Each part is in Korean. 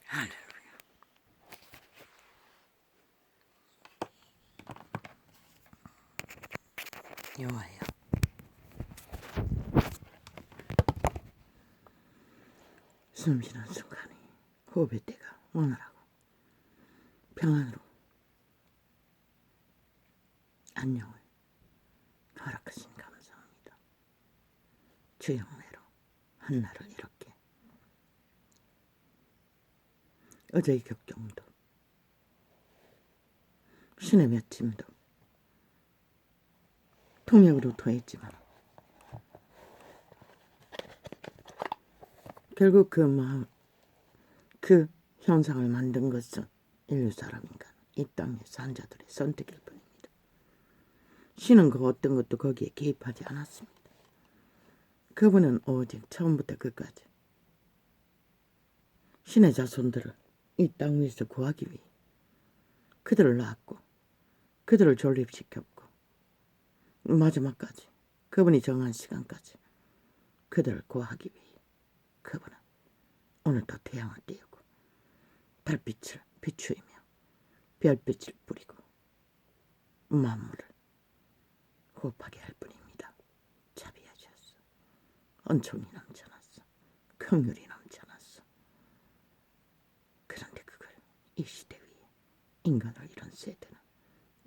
할렐루야. 여호와여, 숨쉬는 순간에 호흡의 때가 원활하고 평안으로 안녕을 허락하신 감사합니다. 주의 은혜로 한날을 이렇게 어제의 격정도 신의 맺힘도 통역으로 토했지만 결국 그 마음, 그 현상을 만든 것은 인류 사람인가 이 땅의 산자들의 선택일 뿐입니다. 신은 그 어떤 것도 거기에 개입하지 않았습니다. 그분은 오직 처음부터 끝까지 신의 자손들을 이 땅 위에서 구하기 위해 그들을 낳았고 그들을 존립시켰고 마지막까지 그분이 정한 시간까지 그들을 구하기 위해 그분은 오늘도 태양을 띄우고 달빛을 비추이며 별빛을 뿌리고 만물을 호흡하게 할 뿐입니다. 자비하셨어. 은총이 넘쳐났어. 긍휼이 넘쳐났어. 그런데 그걸 이 시대 위에 인간을 이런 세대는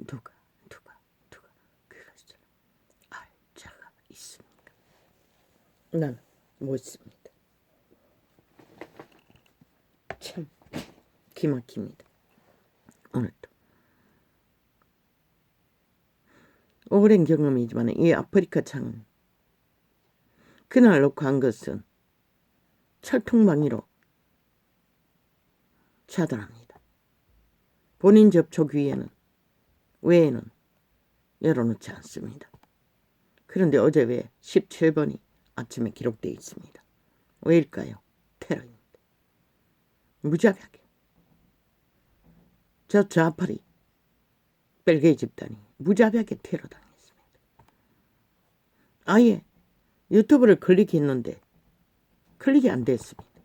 누가 그것을 알 자가 있습니까? 난 묻습니다. 참 기막힙니다. 오늘도 오랜 경험이지만 이 아프리카 창은 그날 놓고 한 것은 철통망이로 차단합니다. 본인 접촉 외에는 열어놓지 않습니다. 그런데 어제 왜 17번이 아침에 기록되어 있습니다. 왜일까요? 테러입니다. 무자비하게 저 좌파리 벨게이 집단이 무자비하게 테러당했습니다. 아예 유튜브를 클릭했는데 클릭이 안 됐습니다.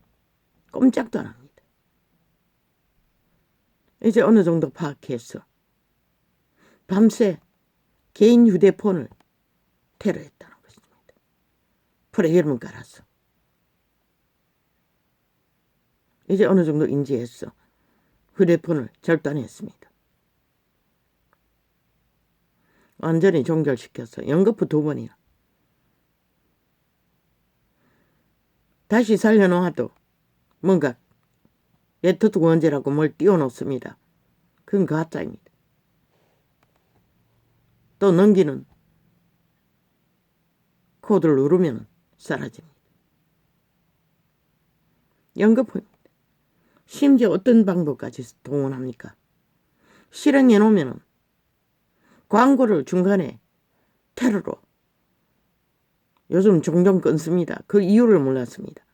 꼼짝도 안 합니다. 이제 어느 정도 파악해서 밤새 개인 휴대폰을 테러했다는 것입니다. 프로그램을 깔아서 이제 어느 정도 인지해서 휴대폰을 절단했습니다. 완전히 종결시켜서 연거푸 2번이나 다시 살려놓아도 뭔가 네트워크 원제라고 뭘 띄워놓습니다. 그건 가짜입니다. 또 넘기는 코드를 누르면 사라집니다. 연거푸입니다. 심지어 어떤 방법까지 동원합니까? 실행해 놓으면 광고를 중간에 테러로 요즘 종종 끊습니다. 그 이유를 몰랐습니다.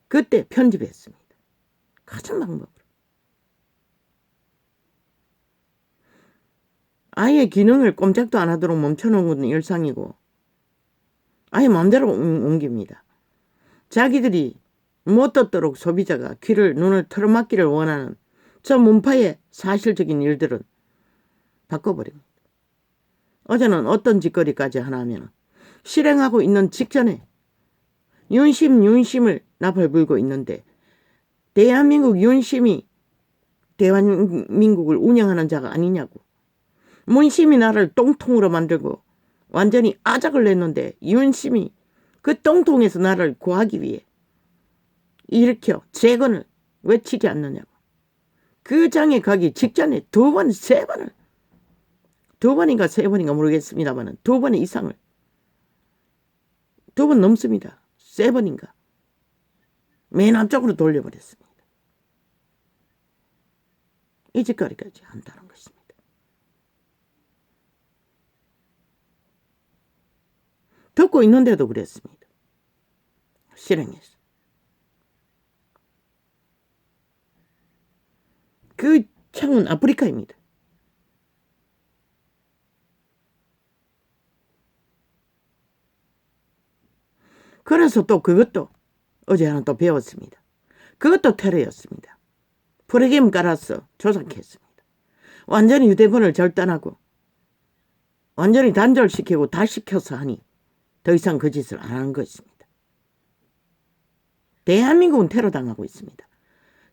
그때 편집했습니다. 같은 방법으로. 아예 기능을 꼼짝도 안 하도록 멈춰놓은 건 일상이고 아예 마음대로 옮깁니다. 자기들이 못 듣도록 소비자가 눈을 틀어막기를 원하는 저 문파의 사실적인 일들은 바꿔버립니다. 어제는 어떤 짓거리까지 하나 하면 실행하고 있는 직전에 윤심을 나팔 불고 있는데 대한민국 윤심이 대한민국을 운영하는 자가 아니냐고. 문심이 나를 똥통으로 만들고 완전히 아작을 냈는데 윤심이 그 똥통에서 나를 구하기 위해 일으켜 재건을 외치지 않느냐고. 그 장에 가기 직전에 2번, 3번을 2번인가 3번인가 모르겠습니다만 2번 이상을 2번 넘습니다. 3번인가 맨 앞쪽으로 돌려버렸습니다. 이 짓거리까지 한다는 것입니다. 듣고 있는데도 그랬습니다. 실행해서. 그 창은 아프리카입니다. 그래서 또 그것도 어제 하나 또 배웠습니다. 그것도 테러였습니다. 프로그램 깔아서 조작했습니다. 완전히 휴대폰을 절단하고 완전히 단절시키고 다 시켜서 하니 더 이상 그 짓을 안 하는 것입니다. 대한민국은 테러당하고 있습니다.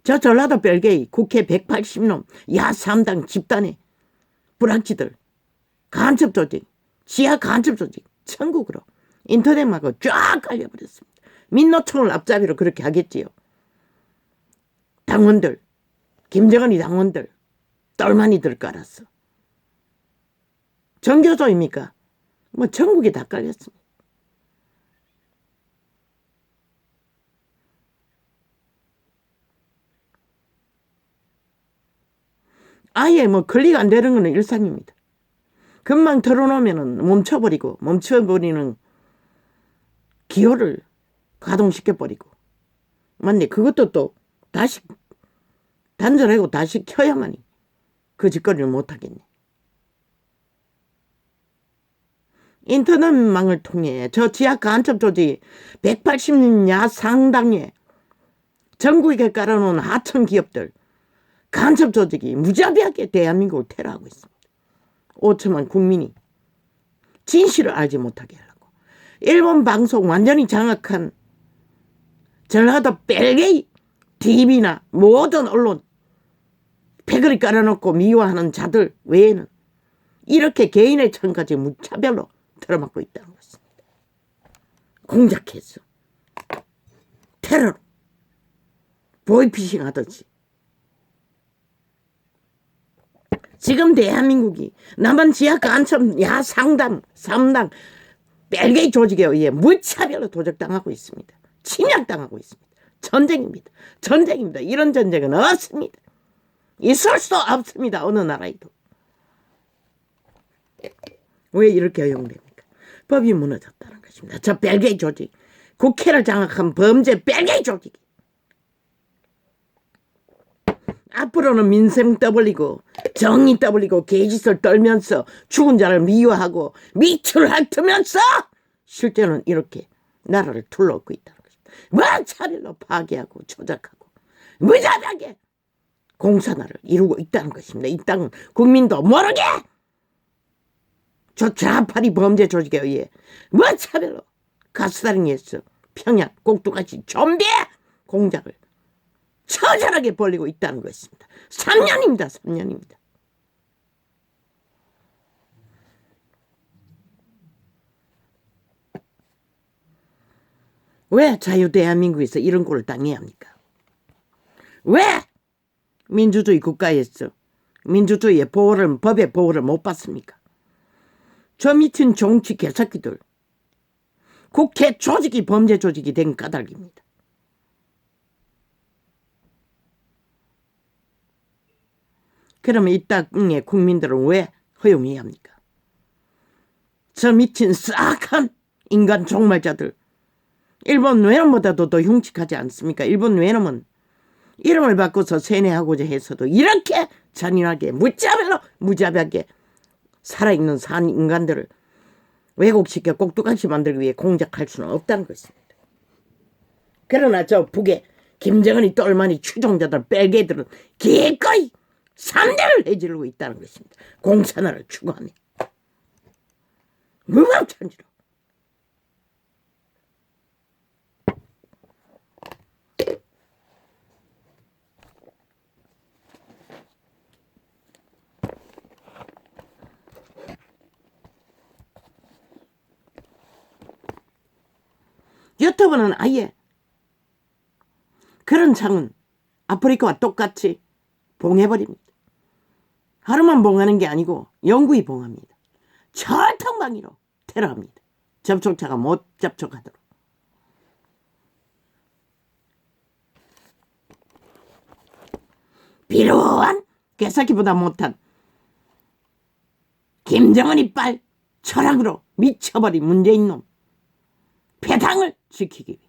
저 전라도 벨게이 국회 180놈 야3당 집단의 불황치들 간첩 조직 지하 간첩 조직 천국으로 인터넷 막고 쫙 깔려버렸습니다. 민노총을 앞잡이로 그렇게 하겠지요. 당원들 김정은이 당원들 똘마니들 깔았어. 정교조입니까? 뭐 전국이 다 깔렸습니다. 아예 뭐 클릭 안 되는 거는 일상입니다. 금방 털어놓으면 멈춰버리는 기호를 가동시켜버리고 맞네. 그것도 또 다시 단절하고 다시 켜야만이 그 짓거리를 못하겠네. 인터넷망을 통해 저 지하 간첩 조직 180야 상당의 전국에 깔아놓은 하청 기업들 간첩 조직이 무자비하게 대한민국을 테러하고 있습니다. 5천만 국민이 진실을 알지 못하게 하려고 일본 방송 완전히 장악한 전라도 벨게이 TV나 모든 언론 패거리 깔아놓고 미워하는 자들 외에는 이렇게 개인의 천까지 무차별로 틀어막고 있다는 것입니다. 공작해서 테러로 보이피싱 하듯이 지금 대한민국이 남한 지하 간첩 야상당 3당 벨게이 조직에 의해 무차별로 도적당하고 있습니다. 침략당하고 있습니다. 전쟁입니다. 전쟁입니다. 이런 전쟁은 없습니다. 있을 수 없습니다. 어느 나라에도. 왜 이렇게 허용됩니까? 법이 무너졌다는 것입니다. 저 벨게이 조직, 국회를 장악한 범죄 벨게이 조직이 앞으로는 민생 떠벌리고 정의 떠벌리고 개짓을 떨면서 죽은 자를 미워하고 미투를 핥으면서 실제는 이렇게 나라를 둘러엎고 있다는 것입니다. 무차별로 파괴하고 조작하고 무자비하게 공산화를 이루고 있다는 것입니다. 이 땅은 국민도 모르게 저 좌파리 범죄 조직에 의해 무차별로 가스다링에서 평양 꼭두가시 좀비 공작을 처절하게 벌리고 있다는 것입니다. 3년입니다. 3년입니다. 왜 자유대한민국에서 이런 꼴을 당해야 합니까? 왜 민주주의 국가에서 민주주의의 보호를 법의 보호를 못 받습니까? 저 미친 정치 개새끼들 국회 조직이 범죄 조직이 된 까닭입니다. 그러면 이 땅의 국민들은 왜 허용해야 합니까? 저 미친 싹한 인간 종말자들 일본 외놈보다도 더 흉측하지 않습니까? 일본 외놈은 이름을 바꿔서 세뇌하고자 해서도 이렇게 잔인하게 무자비하게 살아있는 산 인간들을 왜곡시켜 꼭두각시 만들기 위해 공작할 수는 없다는 것입니다. 그러나 저 북의 김정은이 똘마니 추종자들 벨게이들은 기꺼이 3대를 해지르고 있다는 것입니다. 공산화를 추구하며 무법천지로 유튜브는 아예 그런 창은 아프리카와 똑같이 봉해버립니다. 하루만 봉하는 게 아니고 영구히 봉합니다. 철통방위로 테러합니다. 접촉자가 못 접촉하도록. 비루한 개새끼보다 못한 김정은이 빨 철학으로 미쳐버린 문재인 놈 폐당을 지키기 위해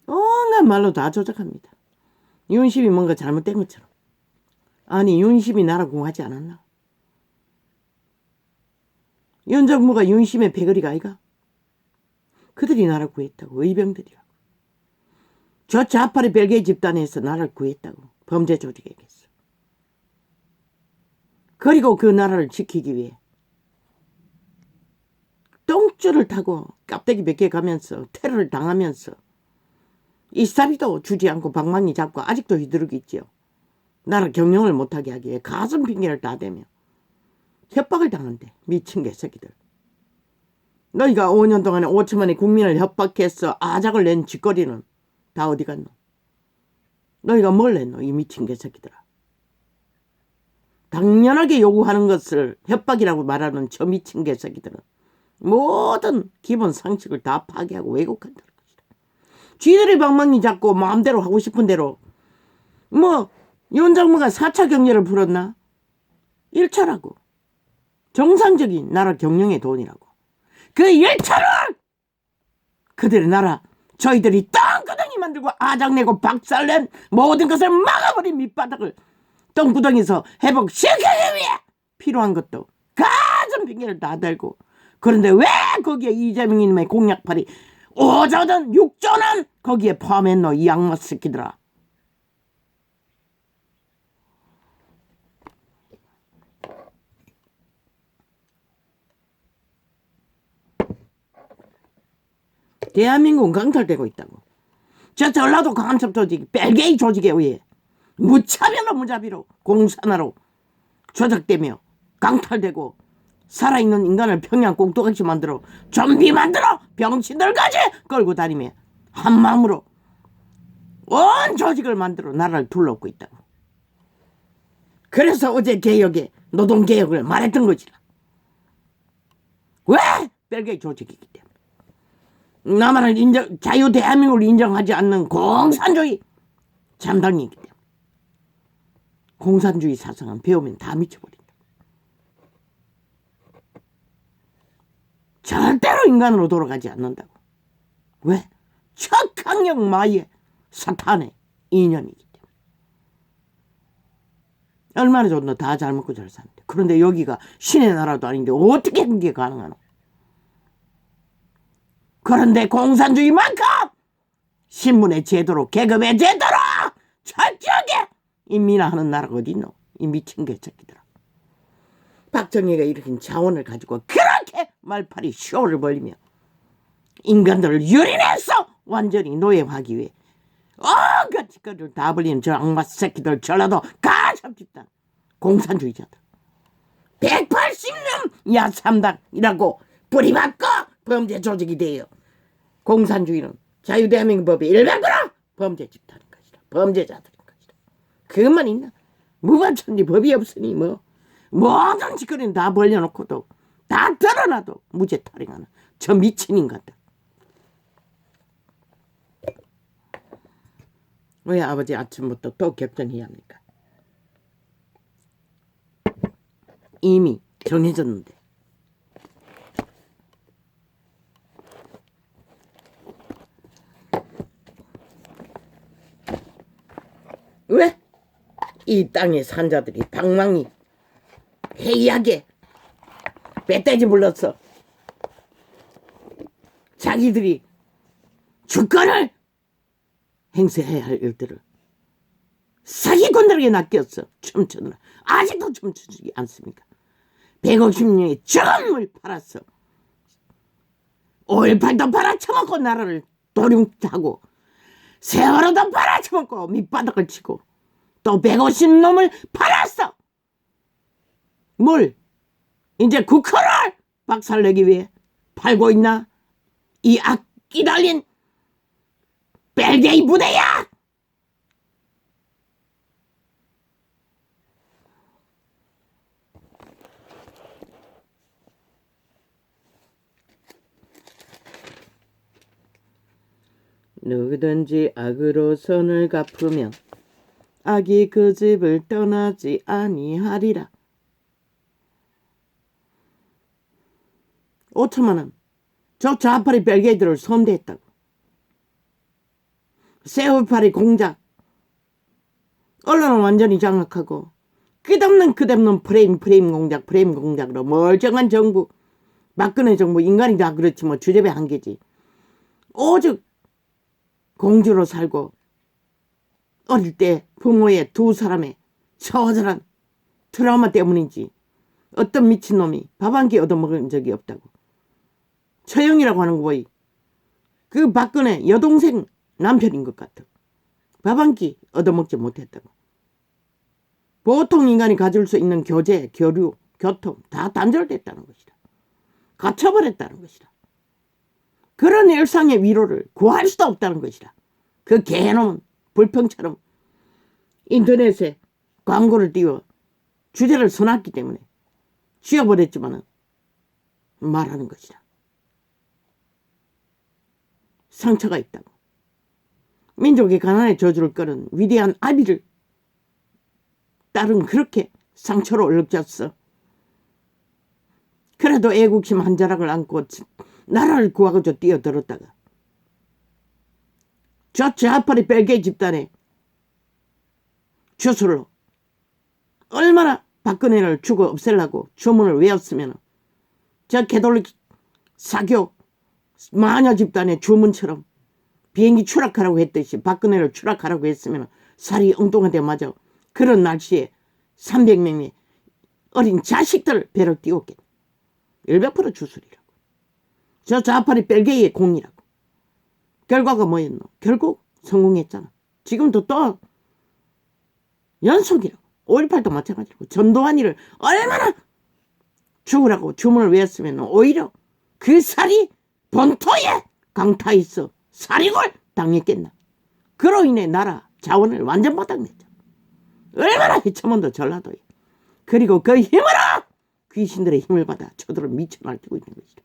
온갖 말로 다 조작합니다. 윤심이 뭔가 잘못된 것처럼 아니 윤심이 나를 구하지 않았나? 윤정무가 윤심의 배거리가 아이가? 그들이 나를 구했다고. 의병들이라고. 저 좌파리 벨기에 집단에서 나를 구했다고. 범죄 조직에게서. 그리고 그 나라를 지키기 위해 똥줄을 타고 깝대기 몇 개 가면서 테러를 당하면서 이스타리도 주지 않고 방망이 잡고 아직도 휘두르고 있지요. 나를 경영을 못하게 하기 위해 가슴 핑계를 다 대며 협박을 당한대. 미친 개새끼들. 너희가 5년 동안에 5천만의 국민을 협박해서 아작을 낸 짓거리는 다 어디 갔노? 너희가 뭘 했노? 이 미친 개새끼들아. 당연하게 요구하는 것을 협박이라고 말하는 저 미친 개새끼들은 모든 기본 상식을 다 파괴하고 왜곡한다는 것이다. 쥐들이 방망이 잡고 마음대로 하고 싶은 대로 뭐 윤정무가 4차 경제를 풀었나? 1차라고. 정상적인 나라 경영의 돈이라고. 그 1차를 그들의 나라 저희들이 똥구덩이 만들고 아작내고 박살낸 모든 것을 막아버린 밑바닥을 똥구덩이에서 회복시키기 위해 필요한 것도 가진 핑계를 다 대고 그런데 왜 거기에 이재명이님의 공약팔이 5조든 6조는 거기에 포함했노 이 악마 새끼들아. 대한민국은 강탈되고 있다고. 저 전라도 간첩 조직 벨게이 조직에 의해 무차별로 무자비로 공산화로 조작되며 강탈되고 살아있는 인간을 평양 꼭두각시 만들어 좀비 만들어 병신들까지 끌고 다니며 한마음으로 온 조직을 만들어 나라를 둘러엎고 있다고. 그래서 어제 개혁에 노동개혁을 말했던 거지라. 왜? 벨게이 조직이기 때문에. 나만을 자유 대한민국을 인정하지 않는 공산주의 잠당이기 때문에. 공산주의 사상은 배우면 다 미쳐버린다. 절대로 인간으로 돌아가지 않는다고. 왜? 척강력 마의 사탄의 이념이기 때문에. 얼마나 좋노. 다 잘 먹고 잘 사는데. 그런데 여기가 신의 나라도 아닌데 어떻게 그게 가능하노? 그런데 공산주의만큼 신문의 제도로 계급의 제도로 철저하게 인민화하는 나라가 어디 있노? 이 미친 개새끼들아. 박정희가 일으킨 자원을 가지고 그렇게 말팔이 쇼를 벌리며 인간들을 유린해서 완전히 노예화하기 위해 온갖 짓거리를 다 벌리는 저 악마 새끼들 전라도 가첩 집단 공산주의자들 180년 야삼당이라고 뿌리박고 범죄 조직이 돼요. 공산주의는 자유대한민국법의 100% 범죄 집단인 것이다. 범죄자들인 것이다. 그것만 있나? 무관천리 법이 없으니 뭐 모든 짓거리는 다 벌려놓고도 다 드러나도 무죄 탈행하는 저 미친 인간들. 왜 아버지 아침부터 또 격전해야 합니까? 이미 정해졌는데. 왜? 이 땅의 산자들이 방망이 해이하게 멧돼지 불렀어. 자기들이 주권을 행사해야 할 일들을 사기꾼들에게 낚였어. 춤추느라. 아직도 춤추지 않습니까? 150년의 정을 팔았어. 5.18도 팔아쳐먹고 나라를 도륙하고 세월호도 팔아쳐먹고 밑바닥을 치고 또 150놈을 팔았어. 뭘? 이제 국호를 박살내기 위해 팔고 있나? 이 악기 달린 벨게이 부대야! 누구든지 악으로 선을 갚으면 악이 그 집을 떠나지 아니하리라. 5천만 원. 저 좌파리 벨게이들을 선대했다고. 세월파리 공작. 언론을 완전히 장악하고 끝없는 프레임 공작으로 멀쩡한 정부, 박근혜 정부, 인간이 다 그렇지 뭐 주제배 한계지. 오죽 공주로 살고 어릴 때 부모의 두 사람의 처절한 트라우마 때문인지 어떤 미친놈이 밥 한 끼 얻어먹은 적이 없다고. 처형이라고 하는 거 보이. 그 박근혜 여동생 남편인 것 같아. 밥 한 끼 얻어먹지 못했다고. 보통 인간이 가질 수 있는 교제, 교류, 교통 다 단절됐다는 것이다. 갇혀버렸다는 것이다. 그런 일상의 위로를 구할 수도 없다는 것이다. 그 개놈은 불평처럼 인터넷에 광고를 띄워 주제를 써놨기 때문에 지워버렸지만은 말하는 것이다. 상처가 있다고. 민족의 가난의 저주를 끌은 위대한 아비를 딸은 그렇게 상처로 얼룩졌어. 그래도 애국심 한 자락을 안고 나라를 구하고자 뛰어들었다가 저 좌파리 벨게 집단의 주술로 얼마나 박근혜를 죽어 없애려고 주문을 외웠으면 저 개돌릭 사교 마녀 집단의 주문처럼 비행기 추락하라고 했듯이 박근혜를 추락하라고 했으면 살이 엉뚱한데 맞아. 그런 날씨에 300명의 어린 자식들 배를 띄웠겠네. 100% 주술이라고. 저 좌파리 벨게이의 공이라고. 결과가 뭐였노? 결국 성공했잖아. 지금도 또 연속이라고. 5.18도 마찬가지고 전두환이를 얼마나 죽으라고 주문을 외웠으면 오히려 그 살이 본토에 강타 있어 살인을 당했겠나. 그로 인해 나라 자원을 완전 바닥냈잖아. 얼마나 해쳐먼도 전라도에. 그리고 그 힘으로 귀신들의 힘을 받아 저들을 미쳐 날뛰고 있는 것이다.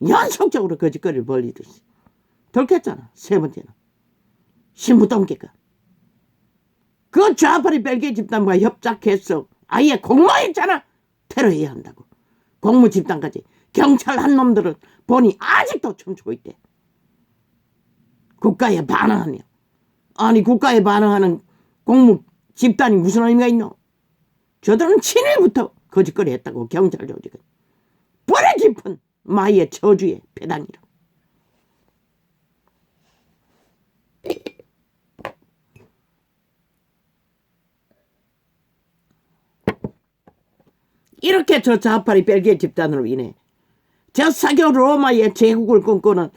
연속적으로 거짓거리를 벌리듯이 들켰잖아. 세 번째는 신부동계가 그 좌파리 벨게 집단과 협작해서 아예 공모했잖아. 테러해야 한다고. 공무 집단까지 경찰 한 놈들은 보니 아직도 춤추고 있대. 국가에 반항하며. 아니 국가에 반항하는 공무 집단이 무슨 의미가 있노? 저들은 친일부터 거짓거리 했다고. 경찰 조직은 불에 깊은 마의 저주의 배당이라고. 이렇게 저 좌파리 벨기에 집단으로 인해 저 사교 로마의 제국을 꿈꾸는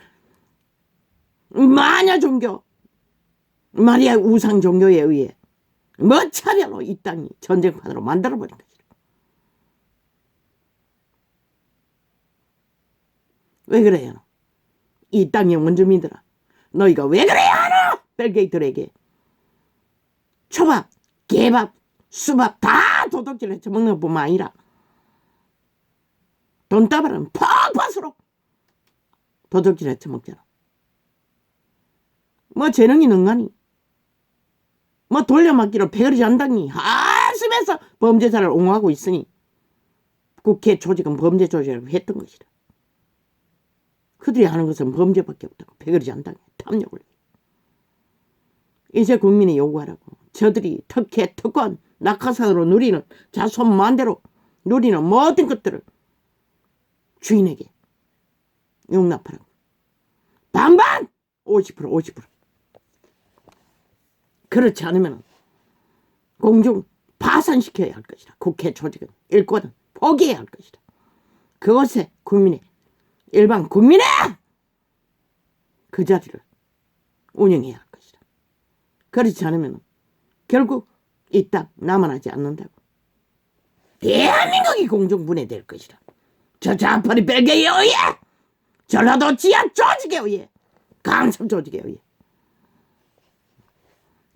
마녀 종교 마리아 우상 종교에 의해 무차별로 이 땅이 전쟁판으로 만들어버린 것이다. 왜 그래요? 이 땅의 원주민들아, 너희가 왜 그래야 하나? 벨게이들에게 초밥, 개밥, 수밥 다 도둑질해 처먹는 것뿐만 아니라 돈다발은 퍽퍽수록 도둑질해 처먹잖아. 뭐 재능이 능하니 뭐 돌려막기로 패거리 잔당이 한숨에서 범죄자를 옹호하고 있으니 국회 조직은 범죄 조직이라고 했던 것이다. 그들이 하는 것은 범죄밖에 없다고. 패거리 잔당에 탐욕을. 이제 국민이 요구하라고. 저들이 특혜, 특권, 낙하산으로 누리는 자손만대로 누리는 모든 것들을 주인에게 용납하라고. 반반! 50%. 그렇지 않으면 공중 파산시켜야 할 것이다. 국회 조직은 일권은 포기해야 할 것이다. 그것에 국민의 일반 국민의 그 자리를 운영해야 할 것이다. 그렇지 않으면 결국 이 땅 남아나지 않는다고. 대한민국이 공중분해될 것이다. 저 좌파리 벨게에 의해 전라도 지하 조직에 의해 강성 조직에 의해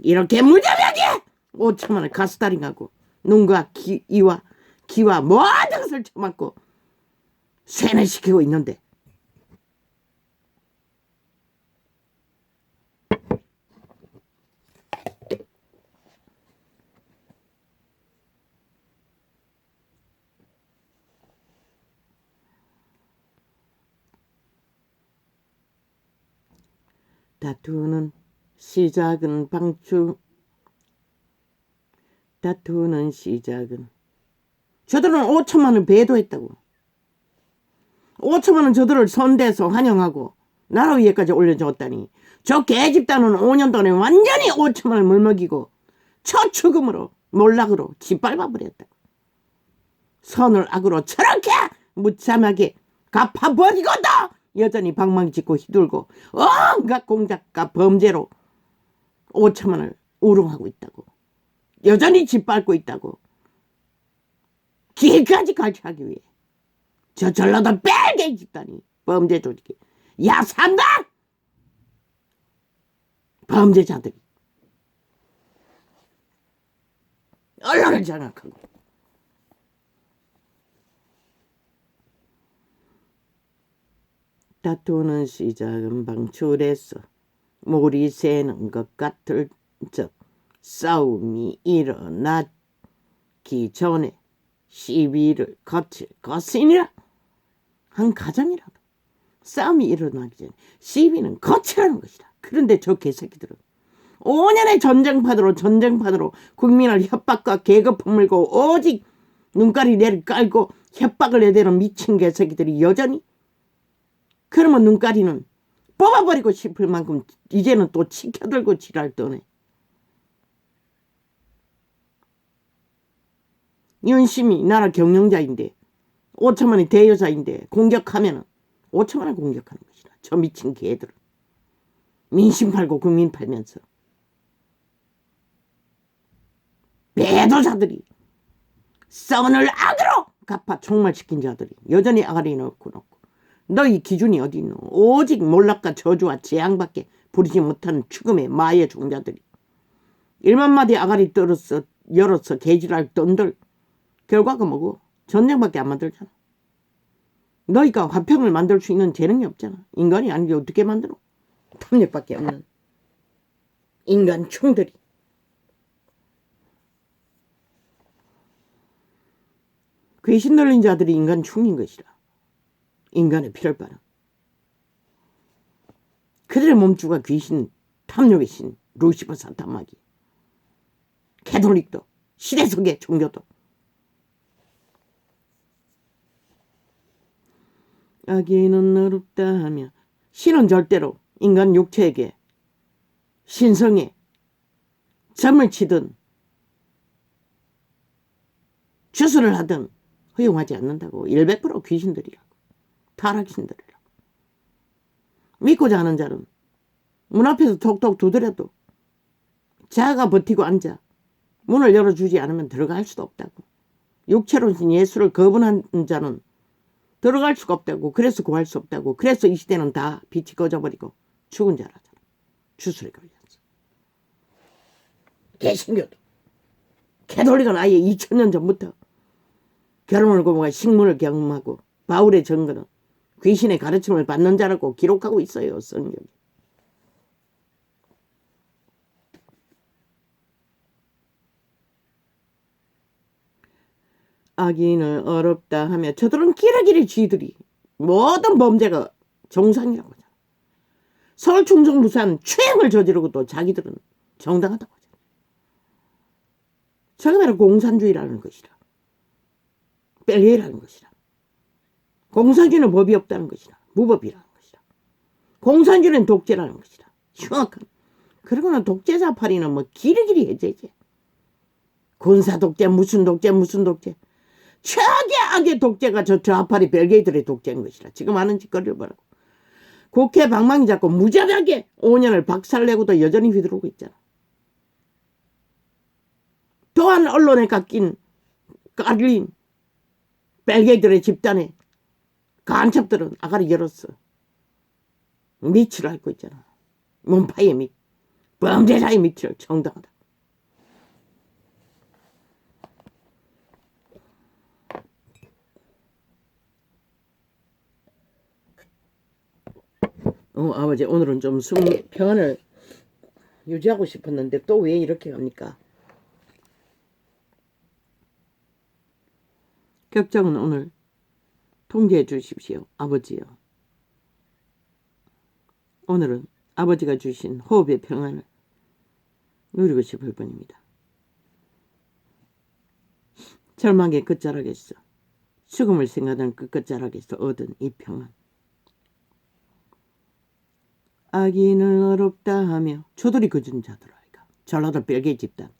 이렇게 무자비하게 5천만 원 가스다링하고 눈과 귀와 모든 것을 쳐맞고 세뇌시키고 있는데 다투는 시작은 방출 다투는 시작은 저들은 5천만 원을 배도했다고. 5천만 원 저들을 선대서 환영하고 나라 위에까지 올려줬다니 저 개집단은 5년 동안에 완전히 5천만 원을 물먹이고 처추금으로 몰락으로 짓밟아버렸다고. 선을 악으로 저렇게 무참하게 갚아버리고도 여전히 방망이짓고 휘둘고 온갖 공작과 범죄로 5천만 원을 우롱하고 있다고. 여전히 짓밟고 있다고. 길까지 갈취하기 위해 저 전라도 벨게 집단이 범죄 조직이 야산다 범죄자들이 언론을 장악하고 다투는 시작은 방출해서 몰이 새는 것 같을 적 싸움이 일어나기 전에 시비를 거칠 것이니라. 한 가정이라도 싸움이 일어나기 전에 시비는 거치라는 것이다. 그런데 저 개새끼들은 5년의 전쟁판으로 국민을 협박과 계급 퍼물고 오직 눈가리 내를 깔고 협박을 내대는 미친 개새끼들이 여전히 그러면 눈가리는 뽑아버리고 싶을 만큼 이제는 또 치켜들고 지랄 떠네. 윤심이 나라 경영자인데 5천만의 대여자인데 공격하면은 5천만을 공격하는 것이다. 저 미친 개들은 민심 팔고 국민 팔면서 배도자들이 선을 악으로 갚아 총말시킨 자들이 여전히 아가리 넣고 너희 기준이 어디 있노? 오직 몰락과 저주와 재앙밖에 부리지 못하는 죽음의 마의 종자들이 1만 마디 아가리 열어서 개지랄 떤들 결과가 뭐고? 전쟁밖에 안 만들잖아. 너희가 화평을 만들 수 있는 재능이 없잖아. 인간이 아니게 어떻게 만들어? 탐욕밖에 없는 인간 충들이. 귀신 들린 자들이 인간 충인 것이라. 인간의 피를 빨아. 그들의 몸주가 귀신, 탐욕의 신, 루시퍼 사탄마귀, 캐톨릭도, 시대 속의 종교도. 악인은 어렵다 하며 신은 절대로 인간 육체에게 신성에 점을 치든 주술을 하든 허용하지 않는다고. 100% 귀신들이라고. 타락신들이라고. 믿고자 하는 자는 문 앞에서 톡톡 두드려도 자가 버티고 앉아 문을 열어주지 않으면 들어갈 수도 없다고. 육체로신 예수를 거부한 자는 들어갈 수가 없다고. 그래서 구할 수 없다고. 그래서 이 시대는 다 빛이 꺼져버리고 죽은 자라잖아. 주술에 걸렸어. 개신교도 캐톨릭은 아예 2000년 전부터 결혼을 고문하고 식문을 경험하고 바울의 증거는 귀신의 가르침을 받는 자라고 기록하고 있어요. 성경에. 악인을 어렵다 하며 저들은 기러기리 쥐들이 모든 범죄가 정상이라고 하잖아. 서울 충청 부산 추행을 저지르고 또 자기들은 정당하다고 하잖아. 저게 바로 공산주의라는 것이라. 뺄리라는 것이라. 공산주의는 법이 없다는 것이라. 무법이라는 것이라. 공산주의는 독재라는 것이라. 흉악한. 그러고는 독재자 파리는 뭐 기리기리 해제제. 군사독재 무슨 독재. 최악의 독재가 저 좌파리 벨게이들의 독재인 것이라. 지금 하는 짓거리를 보라고. 국회 방망이 잡고 무자비하게 5년을 박살내고도 여전히 휘두르고 있잖아. 또한 언론에 깎인 깔린 벨게이들의 집단에 간첩들은 아가리 열었어. 밑을 앓고 있잖아. 문파의 밑. 범죄자의 밑을 정당하다. 아버지 오늘은 좀 평안을 유지하고 싶었는데 또 왜 이렇게 갑니까? 격정은 오늘 통제해 주십시오. 아버지요. 오늘은 아버지가 주신 호흡의 평안을 누리고 싶을 뿐입니다. 절망의 끝자락에서 죽음을 생각하는 그 끝자락에서 얻은 이 평안. 악인을 어렵다 하며 저들이 그준 자들 아이가. 전라도 별개 집단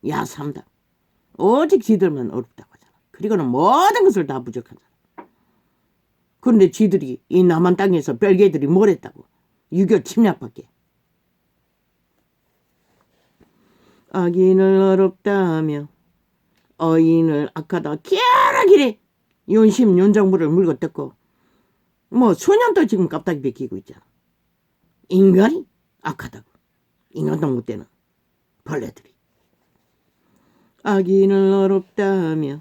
야삼당 오직 지들만 어렵다고 하잖아. 그리고는 모든 것을 다 부족하잖아. 그런데 지들이 이 남한 땅에서 별개들이 뭘 했다고. 유교 침략밖에. 악인을 어렵다 하며 어인을 악하다 기아라기래 윤심 윤정부를 물고 뜯고 뭐 수년도 지금 깝다기 베끼고 있잖아. 인간이 악하다고. 인간도 못되는 벌레들이. 악인을 어렵다 하며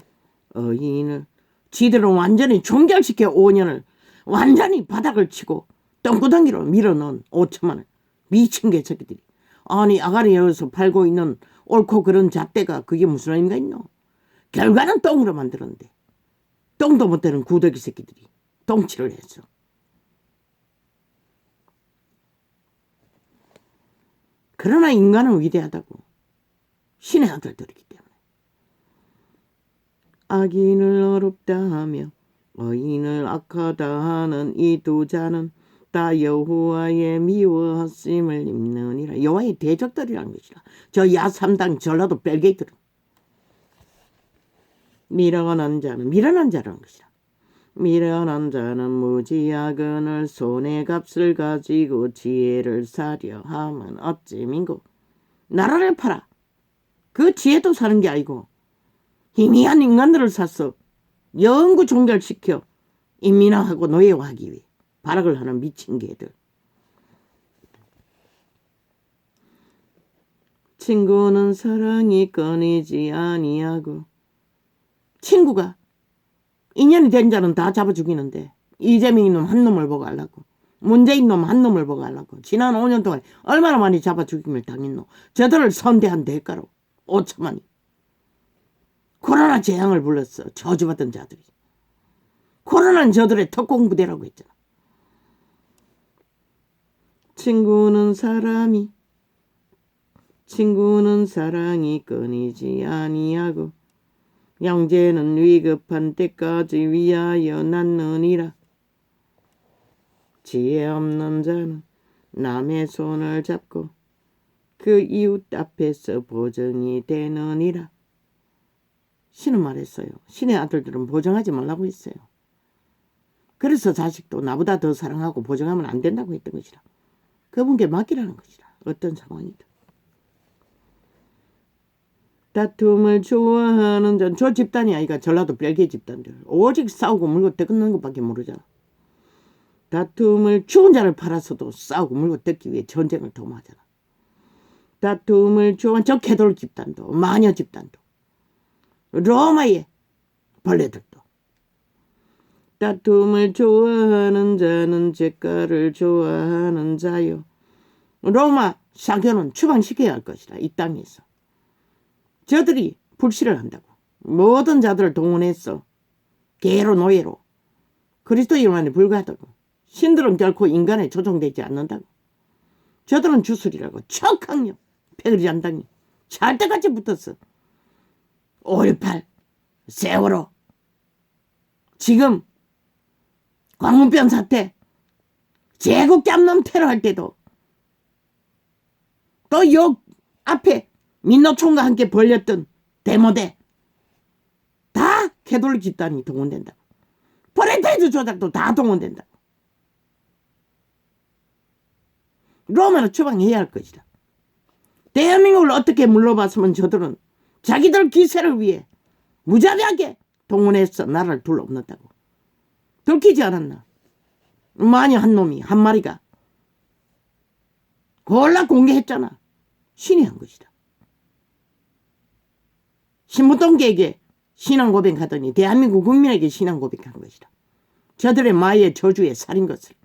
어인을 지들은 완전히 종결시켜 5년을 완전히 바닥을 치고 똥구덩이로 밀어넣은 5천만 원. 미친 개새끼들이. 아니 아가리에서 팔고 있는 옳고 그런 잣대가 그게 무슨 의미가 있노. 결과는 똥으로 만들었는데 똥도 못되는 구더기 새끼들이 똥칠을 했어. 그러나 인간은 위대하다고. 신의 아들들이기 때문에. 악인을 어렵다 하며 어인을 악하다 하는 이 두 자는 다 여호와의 미워하심을 입느니라. 여호와의 대적들이라는 것이라. 저 야삼당 전라도 벨게이들은 미련한 자라는 것이라. 미련한 자는 무지하거늘 손의 값을 가지고 지혜를 사려 하면 어찌민고. 나라를 팔아. 그 지혜도 사는 게 아니고 희미한 인간들을 사서 영구 종결시켜 인민화하고 노예화하기 위해 발악을 하는 미친 개들. 친구는 사랑이 끊이지 아니하고. 친구가 인연이 된 자는 다 잡아 죽이는데 이재명이 놈 한 놈을 보고 하려고. 문재인 놈 한 놈을 보고 하려고. 지난 5년 동안 얼마나 많이 잡아 죽임을 당했노. 저들을 선대한 대가로 5천만이. 코로나 재앙을 불렀어. 저주받은 자들이. 코로나는 저들의 특공부대라고 했잖아. 친구는 사랑이 끊이지 아니하고 형제는 위급한 때까지 위하여 낳느니라. 지혜 없는 자는 남의 손을 잡고 그 이웃 앞에서 보증이 되느니라. 신은 말했어요. 신의 아들들은 보증하지 말라고 했어요. 그래서 자식도 나보다 더 사랑하고 보증하면 안 된다고 했던 것이라. 그분께 맡기라는 것이라. 어떤 상황이든. 다툼을 좋아하는 자는 저 집단이 아니까 전라도 별개 집단들. 오직 싸우고 물고 뜯는 것밖에 모르잖아. 다툼을 죽은 자를 팔아서도 싸우고 물고 뜯기 위해 전쟁을 도모하잖아. 다툼을 좋아하는 저 개돌 집단도 마녀 집단도 로마의 벌레들도. 다툼을 좋아하는 자는 잿가를 좋아하는 자요. 로마 사교는 추방시켜야 할 것이다. 이 땅에서. 저들이 불씨를 한다고. 모든 자들을 동원해서 개로 노예로 그리스도인만에 불과하다고. 신들은 결코 인간에 조종되지 않는다고. 저들은 주술이라고. 척학력 패거리잔당이 찰때같이 붙었어. 5.18 세월호 지금 광운병 사태 제국 짬놈 테러할 때도 또 요 앞에 민노총과 함께 벌렸던 데모대 다 캐톨릭 집단이 동원된다고. 프렌테이즈 조작도 다 동원된다고. 로마는 추방해야 할 것이다. 대한민국을 어떻게 물러봤으면 저들은 자기들 기세를 위해 무자비하게 동원해서 나라를 둘러엎는다고. 들키지 않았나. 마녀 한 놈이 한 마리가 골라 공개했잖아. 신이 한 것이다. 신부동계에게 신앙 고백하더니 대한민국 국민에게 신앙 고백한 것이다. 저들의 마의 저주에 살인 것을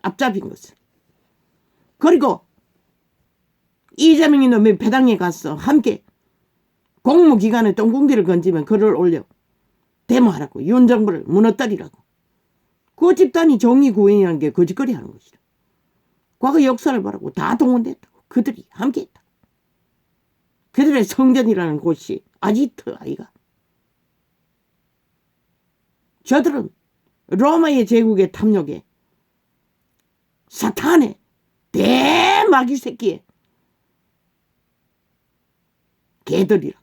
앞잡힌 것을. 그리고 이재명이 놈이 배당에 가서 함께 공무기관에 똥궁디를 건지면 글을 올려 데모하라고. 윤정부를 무너뜨리라고. 그 집단이 정의구현이라는 게 거짓거리 하는 것이다. 과거 역사를 보라고. 다 동원됐다고. 그들이 함께했다. 그들의 성전이라는 곳이 아지트 아이가. 저들은 로마의 제국의 탐욕에 사탄의 대마귀 새끼에 개들이라고.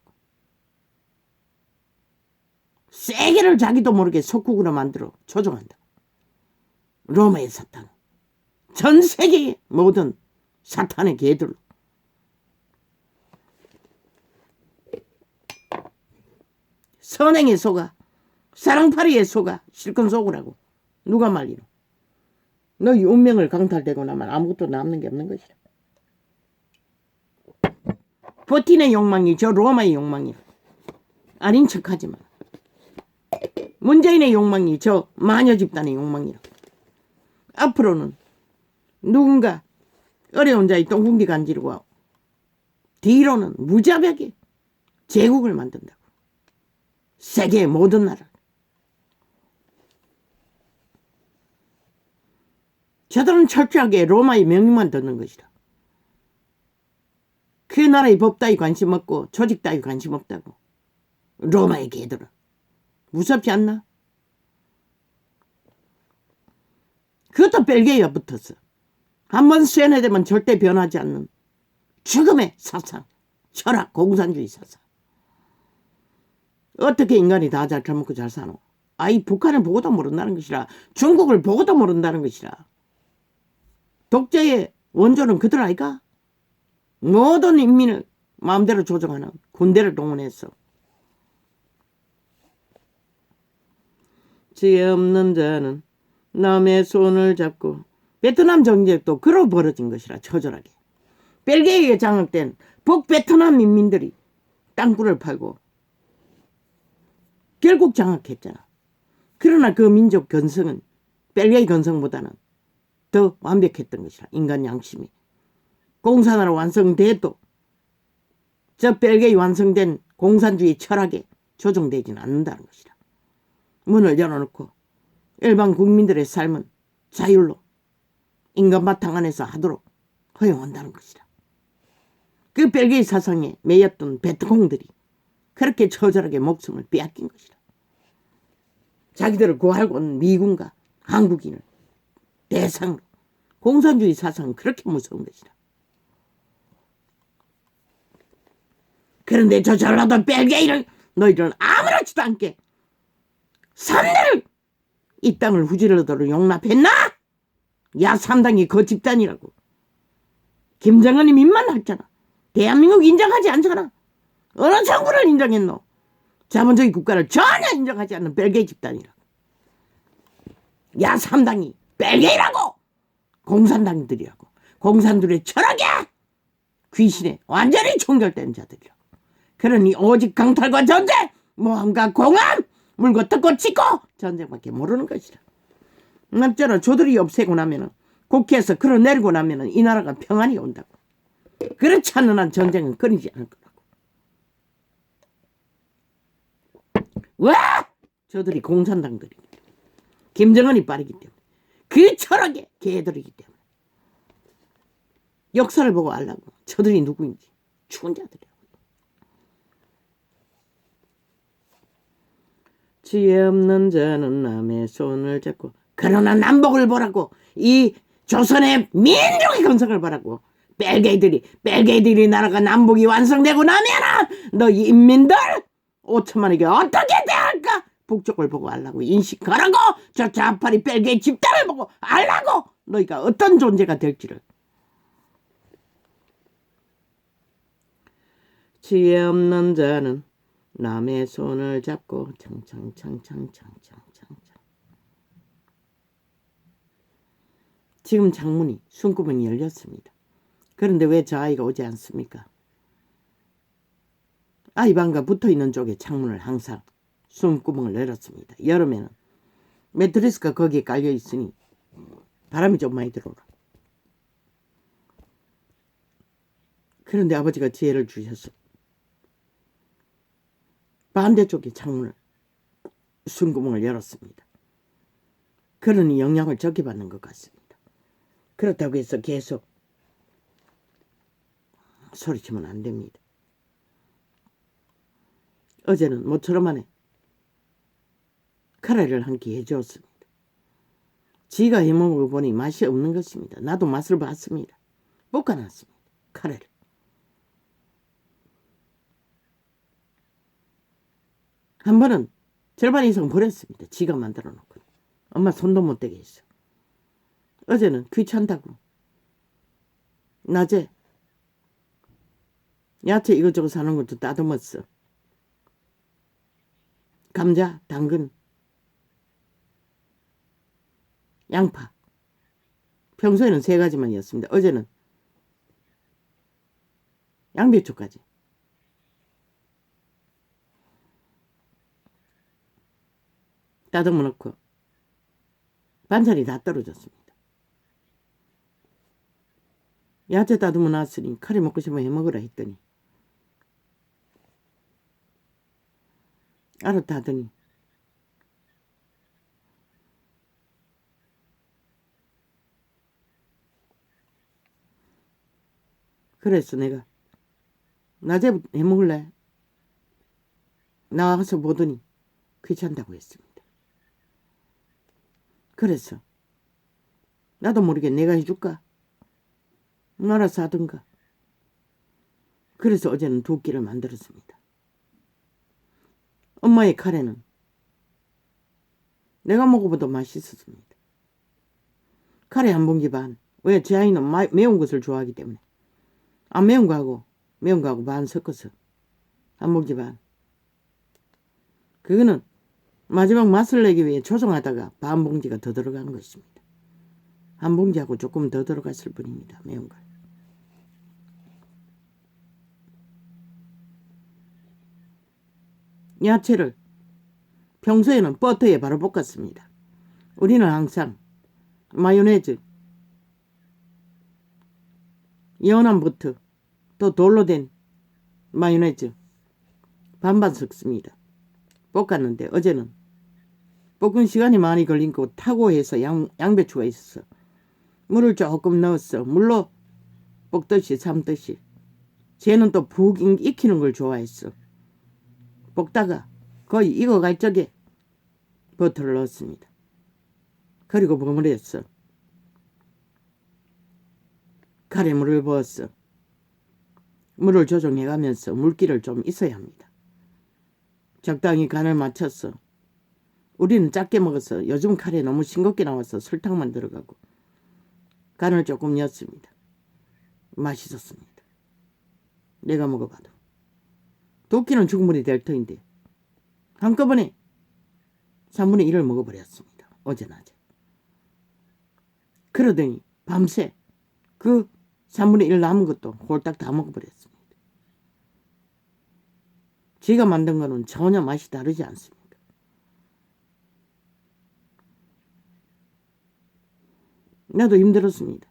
세계를 자기도 모르게 속국으로 만들어 조종한다. 로마의 사탄, 전 세계의 모든 사탄의 개들로. 선행에 속아, 사랑팔이에 속아, 실컷 속으라고. 누가 말리노? 너희 운명을 강탈되고 나면 아무것도 남는 게 없는 것이라. 푸틴의 욕망이 저 로마의 욕망이라. 아닌 척하지만 문재인의 욕망이 저 마녀 집단의 욕망이라. 앞으로는 누군가 어려운 자의 똥궁디 간지르고 뒤로는 무자비하게 제국을 만든다고. 세계의 모든 나라. 저들은 철저하게 로마의 명령만 듣는 것이다. 그 나라의 법 따위 관심 없고 조직 따위 관심 없다고. 로마의 개들은. 무섭지 않나? 그것도 벨기에와 붙었어. 한번 수행되면 절대 변하지 않는 죽음의 사상, 철학, 공산주의 사상. 어떻게 인간이 다 잘 처먹고 잘 사노? 아이 북한을 보고도 모른다는 것이라. 중국을 보고도 모른다는 것이라. 독재의 원조는 그들 아이가? 모든 인민을 마음대로 조정하는 군대를 동원했어. 지혜 없는 자는 남의 손을 잡고. 베트남 정책도 그로 벌어진 것이라. 처절하게. 벨기에에 장악된 북베트남 민민들이 땅굴을 팔고 결국 장악했잖아. 그러나 그 민족 건성은 벨기에 건성보다는 더 완벽했던 것이라. 인간 양심이. 공산화로 완성돼도 저 벨기에 완성된 공산주의 철학에 조정되지는 않는다는 것이라. 문을 열어놓고 일반 국민들의 삶은 자율로 인간 바탕 안에서 하도록 허용한다는 것이라. 그 벨기에 사상에 매였던 베트콩들이 그렇게 처절하게 목숨을 빼앗긴 것이라. 자기들을 구하고 온 미군과 한국인을 대상으로. 공산주의 사상은 그렇게 무서운 것이라. 그런데 저 전라도 벨기에를 너희들은 아무렇지도 않게 3대를 이 땅을 후지르도록 용납했나? 야, 3당이 그 집단이라고. 김정은이 민만했잖아. 대한민국 인정하지 않잖아. 어느 정부를 인정했노? 자본주의 국가를 전혀 인정하지 않는 벨기에 집단이라고. 야, 3당이 벨기에라고. 공산당들이라고. 공산들의 철학에 귀신에 완전히 총결된 자들이라고. 그러니 오직 강탈과 전쟁, 모함과 공함, 물고 뜯고 치고 전쟁밖에 모르는 것이라. 남자로 조들이 없애고 나면은, 국회에서 끌어내리고 나면은 이 나라가 평안이 온다고. 그렇지 않는 한 전쟁은 끊이지 않을 거라고. 왜? 저들이 공산당들이 김정은이 빠르기 때문에. 그 철학에 개들이기 때문에. 역사를 보고 알라고. 저들이 누구인지. 추운 자들이라고. 지혜 없는 자는 남의 손을 잡고. 그러나 남북을 보라고. 이 조선의 민족의 건성을 보라고. 벨기에들이 나라가 남북이 완성되고 나면은 너희 인민들 5천만에게 어떻게 대할까? 북쪽을 보고 알라고. 인식하라고. 저 좌파리 벨기에 집단을 보고 알라고. 너희가 어떤 존재가 될지를. 지혜 없는 자는 남의 손을 잡고 창창창창창창창창. 지금 창문이 숨구멍이 열렸습니다. 그런데 왜 저 아이가 오지 않습니까? 아이 방과 붙어있는 쪽에 창문을 항상 숨구멍을 열었습니다. 여름에는 매트리스가 거기에 깔려있으니 바람이 좀 많이 들어오라. 그런데 아버지가 지혜를 주셔서 반대쪽에 창문을 숨구멍을 열었습니다. 그러니 영향을 적게 받는 것 같습니다. 그렇다고 해서 계속 소리치면 안 됩니다. 어제는 모처럼 안에 카레를 한 끼 해주었습니다. 지가 해먹어보니 맛이 없는 것입니다. 나도 맛을 봤습니다. 볶아놨습니다. 카레를. 한 번은 절반 이상 버렸습니다. 지가 만들어 놓고. 엄마 손도 못 대게 했어. 어제는 귀찮다고 낮에 야채 이것저것 사는 것도 따듬었어. 감자, 당근, 양파. 평소에는 3가지만이었습니다. 어제는 양배추까지. 따듬어 놓고 반찬이 다 떨어졌습니다. 야채 따듬어 놨으니 카레 먹고 싶으면 해먹으라 했더니 알았다 하더니 그래서 내가 낮에 해먹을래? 나와서 보더니 귀찮다고 했습니다. 그래서 나도 모르게 내가 해줄까? 알아서 하든가. 그래서 어제는 2끼를 만들었습니다. 엄마의 카레는 내가 먹어봐도 맛있었습니다. 카레 1봉지 반. 왜? 제 아이는 매운 것을 좋아하기 때문에. 안 매운 거하고 반 섞어서 1봉지 반. 그거는 마지막 맛을 내기 위해 조정하다가 반 봉지가 더 들어간 것입니다. 1봉지하고 조금 더 들어갔을 뿐입니다. 매운 걸. 야채를 평소에는 버터에 바로 볶았습니다. 우리는 항상 마요네즈, 연한 버터, 또 돌로 된 마요네즈 반반 섞습니다. 볶았는데 어제는 볶은 시간이 많이 걸린 거 타고 해서 양배추가 있어서 물을 조금 넣었어. 물로 볶듯이 삶듯이. 쟤는 또 푹 익히는 걸 좋아했어. 볶다가 거의 익어갈 적에 버터를 넣었습니다. 그리고 버무렸어. 카레물을 부었어. 물을 조정해가면서 물기를 좀 있어야 합니다. 적당히 간을 맞췄어. 우리는 작게 먹어서 요즘 카레 너무 싱겁게 나와서 설탕만 들어가고 간을 조금 넣었습니다. 맛있었습니다. 내가 먹어봐도. 2끼는 충분히 될 터인데 한꺼번에 3분의 1을 먹어버렸습니다. 어제 낮에. 그러더니 밤새 그 3분의 1 남은 것도 홀딱 다 먹어버렸습니다. 지가 만든 거는 전혀 맛이 다르지 않습니다. 나도 힘들었습니다.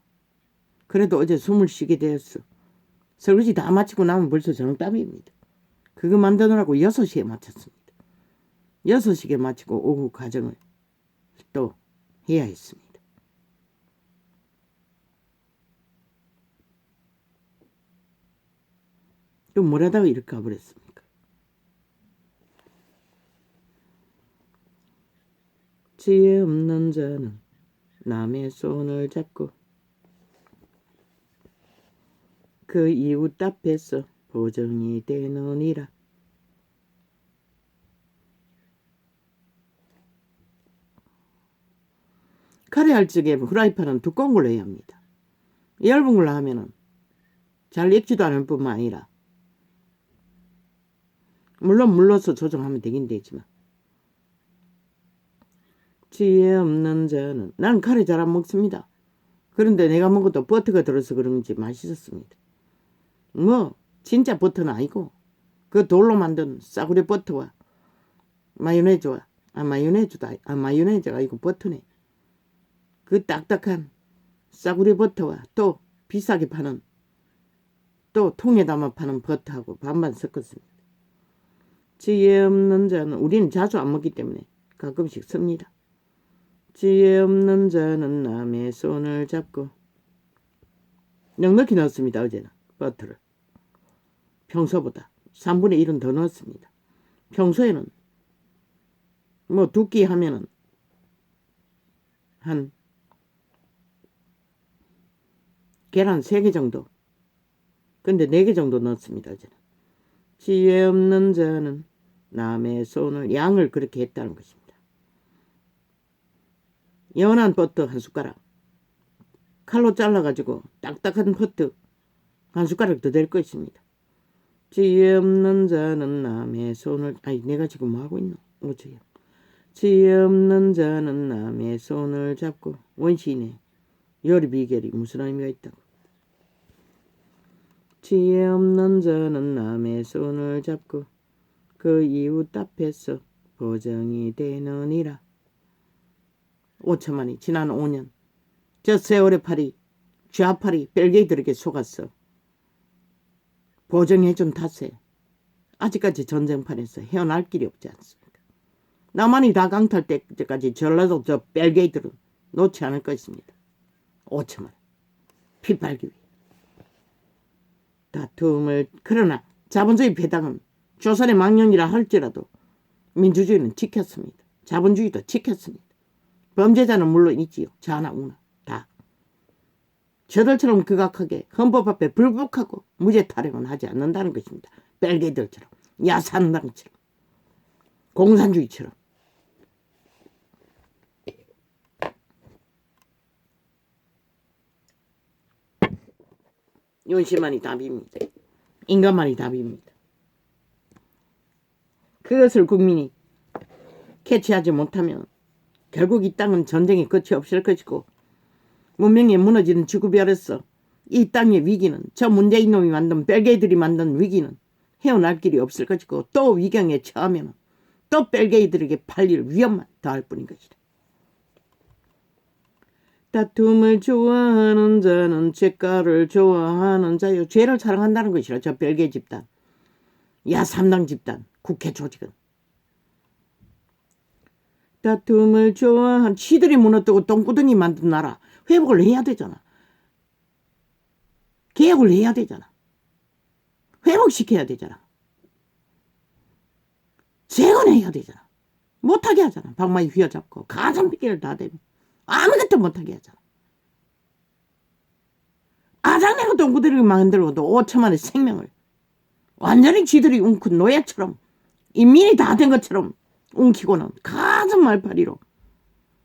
그래도 어제 숨을 쉬게 되었어. 설거지 다 마치고 나면 벌써 정답입니다. 그거 만드느라고 6시에 마쳤습니다. 6시에 마치고 오후 과정을 또 해야 했습니다. 또 뭐라다가 이렇게 가버렸습니까? 지혜 없는 자는 남의 손을 잡고 그 이웃 앞에서 보정이 되느니라. 카레 할 적에 후라이팬은 두꺼운 걸로 해야 합니다. 얇은 걸로 하면은 잘 익지도 않을 뿐만 아니라 물론 물러서 조정하면 되긴 되지만 지혜 없는 자는 나는 카레 잘 안 먹습니다. 그런데 내가 먹어도 버터가 들어서 그런지 맛있었습니다. 뭐 진짜 버터는 아니고 그 돌로 만든 싸구려 버터와 마요네즈가 아니고 버터네. 그 딱딱한 싸구려 버터와 또 비싸게 파는 또 통에 담아 파는 버터하고 반반 섞었습니다. 지혜 없는 자는 우리는 자주 안 먹기 때문에 가끔씩 씁니다. 지혜 없는 자는 남의 손을 잡고 넉넉히 넣었습니다. 어제는 버터를 평소보다 3분의 1은 더 넣었습니다. 평소에는 뭐 두 끼 하면은 한 계란 3개 정도. 근데 4개 정도 넣었습니다. 저는. 지혜 없는 자는 남의 손을 양을 그렇게 했다는 것입니다. 연한 버터 한 숟가락. 칼로 잘라가지고 딱딱한 버터 한 숟가락 더 될 것입니다. 지혜 없는 자는 남의 손을 아니 내가 지금 뭐 하고 있노? 어쩌요? 지혜 없는 자는 남의 손을 잡고 원시이네. 요리 비결이 무슨 의미가 있다고. 지혜 없는 자는 남의 손을 잡고 그 이웃 앞에서 보정이 되느니라. 5천만이 지난 5년 저 세월의 팔이 좌팔이 벨게이들에게 속았어. 보정해준 탓에 아직까지 전쟁판에서 헤어날 길이 없지 않습니까? 남한이 다 강탈 때까지 전라도 저 벨게이들은 놓지 않을 것입니다. 5천만 피 빨기 위해. 다툼을 그러나 자본주의 배당은 조선의 망령이라 할지라도 민주주의는 지켰습니다. 자본주의도 지켰습니다. 범죄자는 물론 있지요. 자나 우나 다. 저들처럼 극악하게 헌법 앞에 불복하고 무죄 타령은 하지 않는다는 것입니다. 벨게이들처럼 야산당처럼 공산주의처럼. 윤씨만이 답입니다. 인간만이 답입니다. 그것을 국민이 캐치하지 못하면 결국 이 땅은 전쟁의 끝이 없을 것이고 문명이 무너지는 지구별에서 이 땅의 위기는 저 문재인 놈이 만든 벨게이들이 만든 위기는 헤어날 길이 없을 것이고 또 위경에 처하면 또 벨게이들에게 팔릴 위험만 더할 뿐인 것이다. 다툼을 좋아하는 자는 죄가를 좋아하는 자요. 죄를 사랑한다는 것이라 저 벨게이 집단. 야삼당 집단. 국회 조직은. 다툼을 좋아한 시들이 무너뜨고 똥구덩이 만든 나라 회복을 해야 되잖아. 개혁을 해야 되잖아. 회복시켜야 되잖아. 재건해야 되잖아. 못하게 하잖아. 방망이 휘어잡고 가성비를 다 대면 아무것도 못하게 하잖아. 아장내고 똥구덩이 만들어도 5천만의 생명을 완전히 쥐들이 웅큰 노예처럼 인민이 다 된 것처럼 웅키고는 가슴 말파리로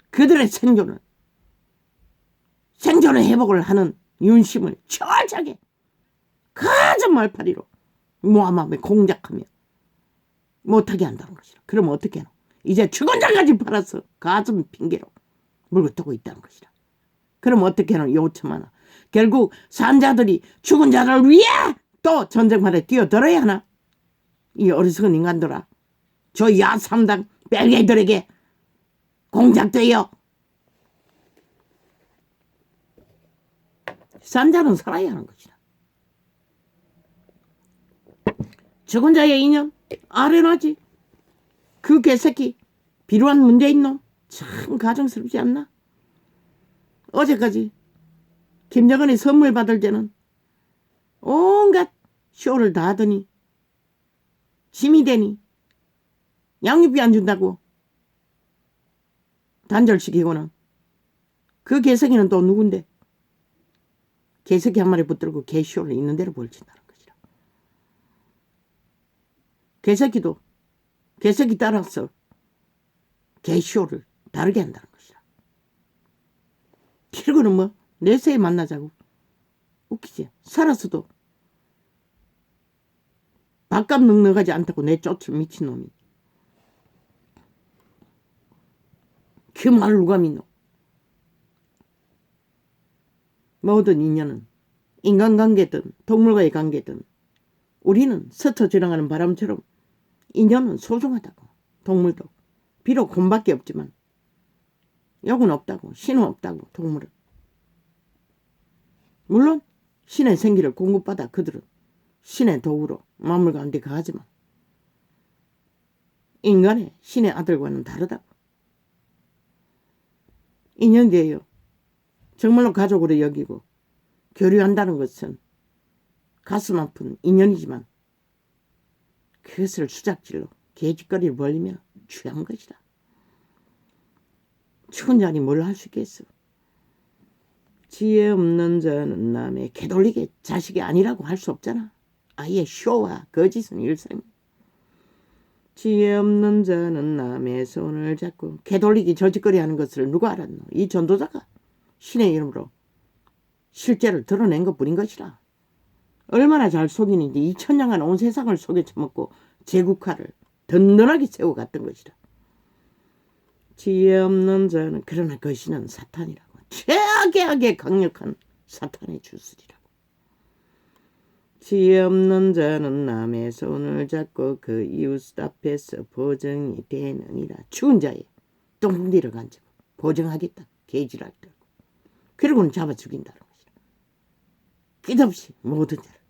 그들의 생존을 회복을 하는 윤심을 철저하게 가슴 말파리로 모함하며 공작하며 못하게 한다는 것이라. 그럼 어떻게 하노? 이제 죽은 자까지 팔아서 가슴 핑계로 물고 뜨고 있다는 것이라. 그럼 어떻게 하노? 5천만 원. 결국 산자들이 죽은 자를 위해 또 전쟁판에 뛰어들어야 하나? 이 어리석은 인간들아. 저 야삼당 벨게이들에게 공작되어 산자는 살아야 하는 것이다. 죽은 자의 이념 아련하지. 그 개새끼 비루한 문재인 놈 참 가정스럽지 않나? 어제까지 김정은이 선물 받을 때는 온갖 쇼를 다 하더니 짐이 되니 양육비 안 준다고 단절시키고는 그 개새끼는 또 누군데? 개새끼 한 마리 붙들고 개쇼를 있는 대로 벌친다는 것이라. 개새끼도 개새끼 따라서 개쇼를 다르게 한다는 것이라. 그리고는 뭐 내세에 만나자고. 웃기지? 살았어도 밥값 넉넉하지 않다고 내쫓을 미친놈이. 그 말을 누가 믿노? 모든 인연은 인간관계든 동물과의 관계든 우리는 스쳐 지나가는 바람처럼 인연은 소중하다고. 동물도 비록 곰밖에 없지만 욕은 없다고. 신은 없다고. 동물은. 물론 신의 생기를 공급받아 그들은 신의 도구로 만물가운데 가하지만 인간의 신의 아들과는 다르다고. 인연되어 정말로 가족으로 여기고 교류한다는 것은 가슴 아픈 인연이지만 그것을 수작질로 개짓거리를 벌리며 취한 것이다. 추운 자니 뭘 할 수 있겠어. 지혜 없는 자는 남의 개돌리게 자식이 아니라고 할 수 없잖아. 아예 쇼와 거짓은 일상. 지혜 없는 자는 남의 손을 잡고 개돌리기 저짓거리 하는 것을 누가 알았노? 이 전도자가 신의 이름으로 실제를 드러낸 것뿐인 것이라. 얼마나 잘 속이는지 2000년간 온 세상을 속여 처먹고 제국화를 든든하게 세워갔던 것이라. 지혜 없는 자는 그러나 그 신은 사탄이라고. 최악의 강력한 사탄의 주술이라고. 지혜 없는 자는 남의 손을 잡고 그 이웃 앞에서 보증이 되느니라. 추운 자에 똥디를 간지고 보증하겠다. 개지랄 떨고. 그러고는 잡아 죽인다는 것이라. 끝없이 모든 자를.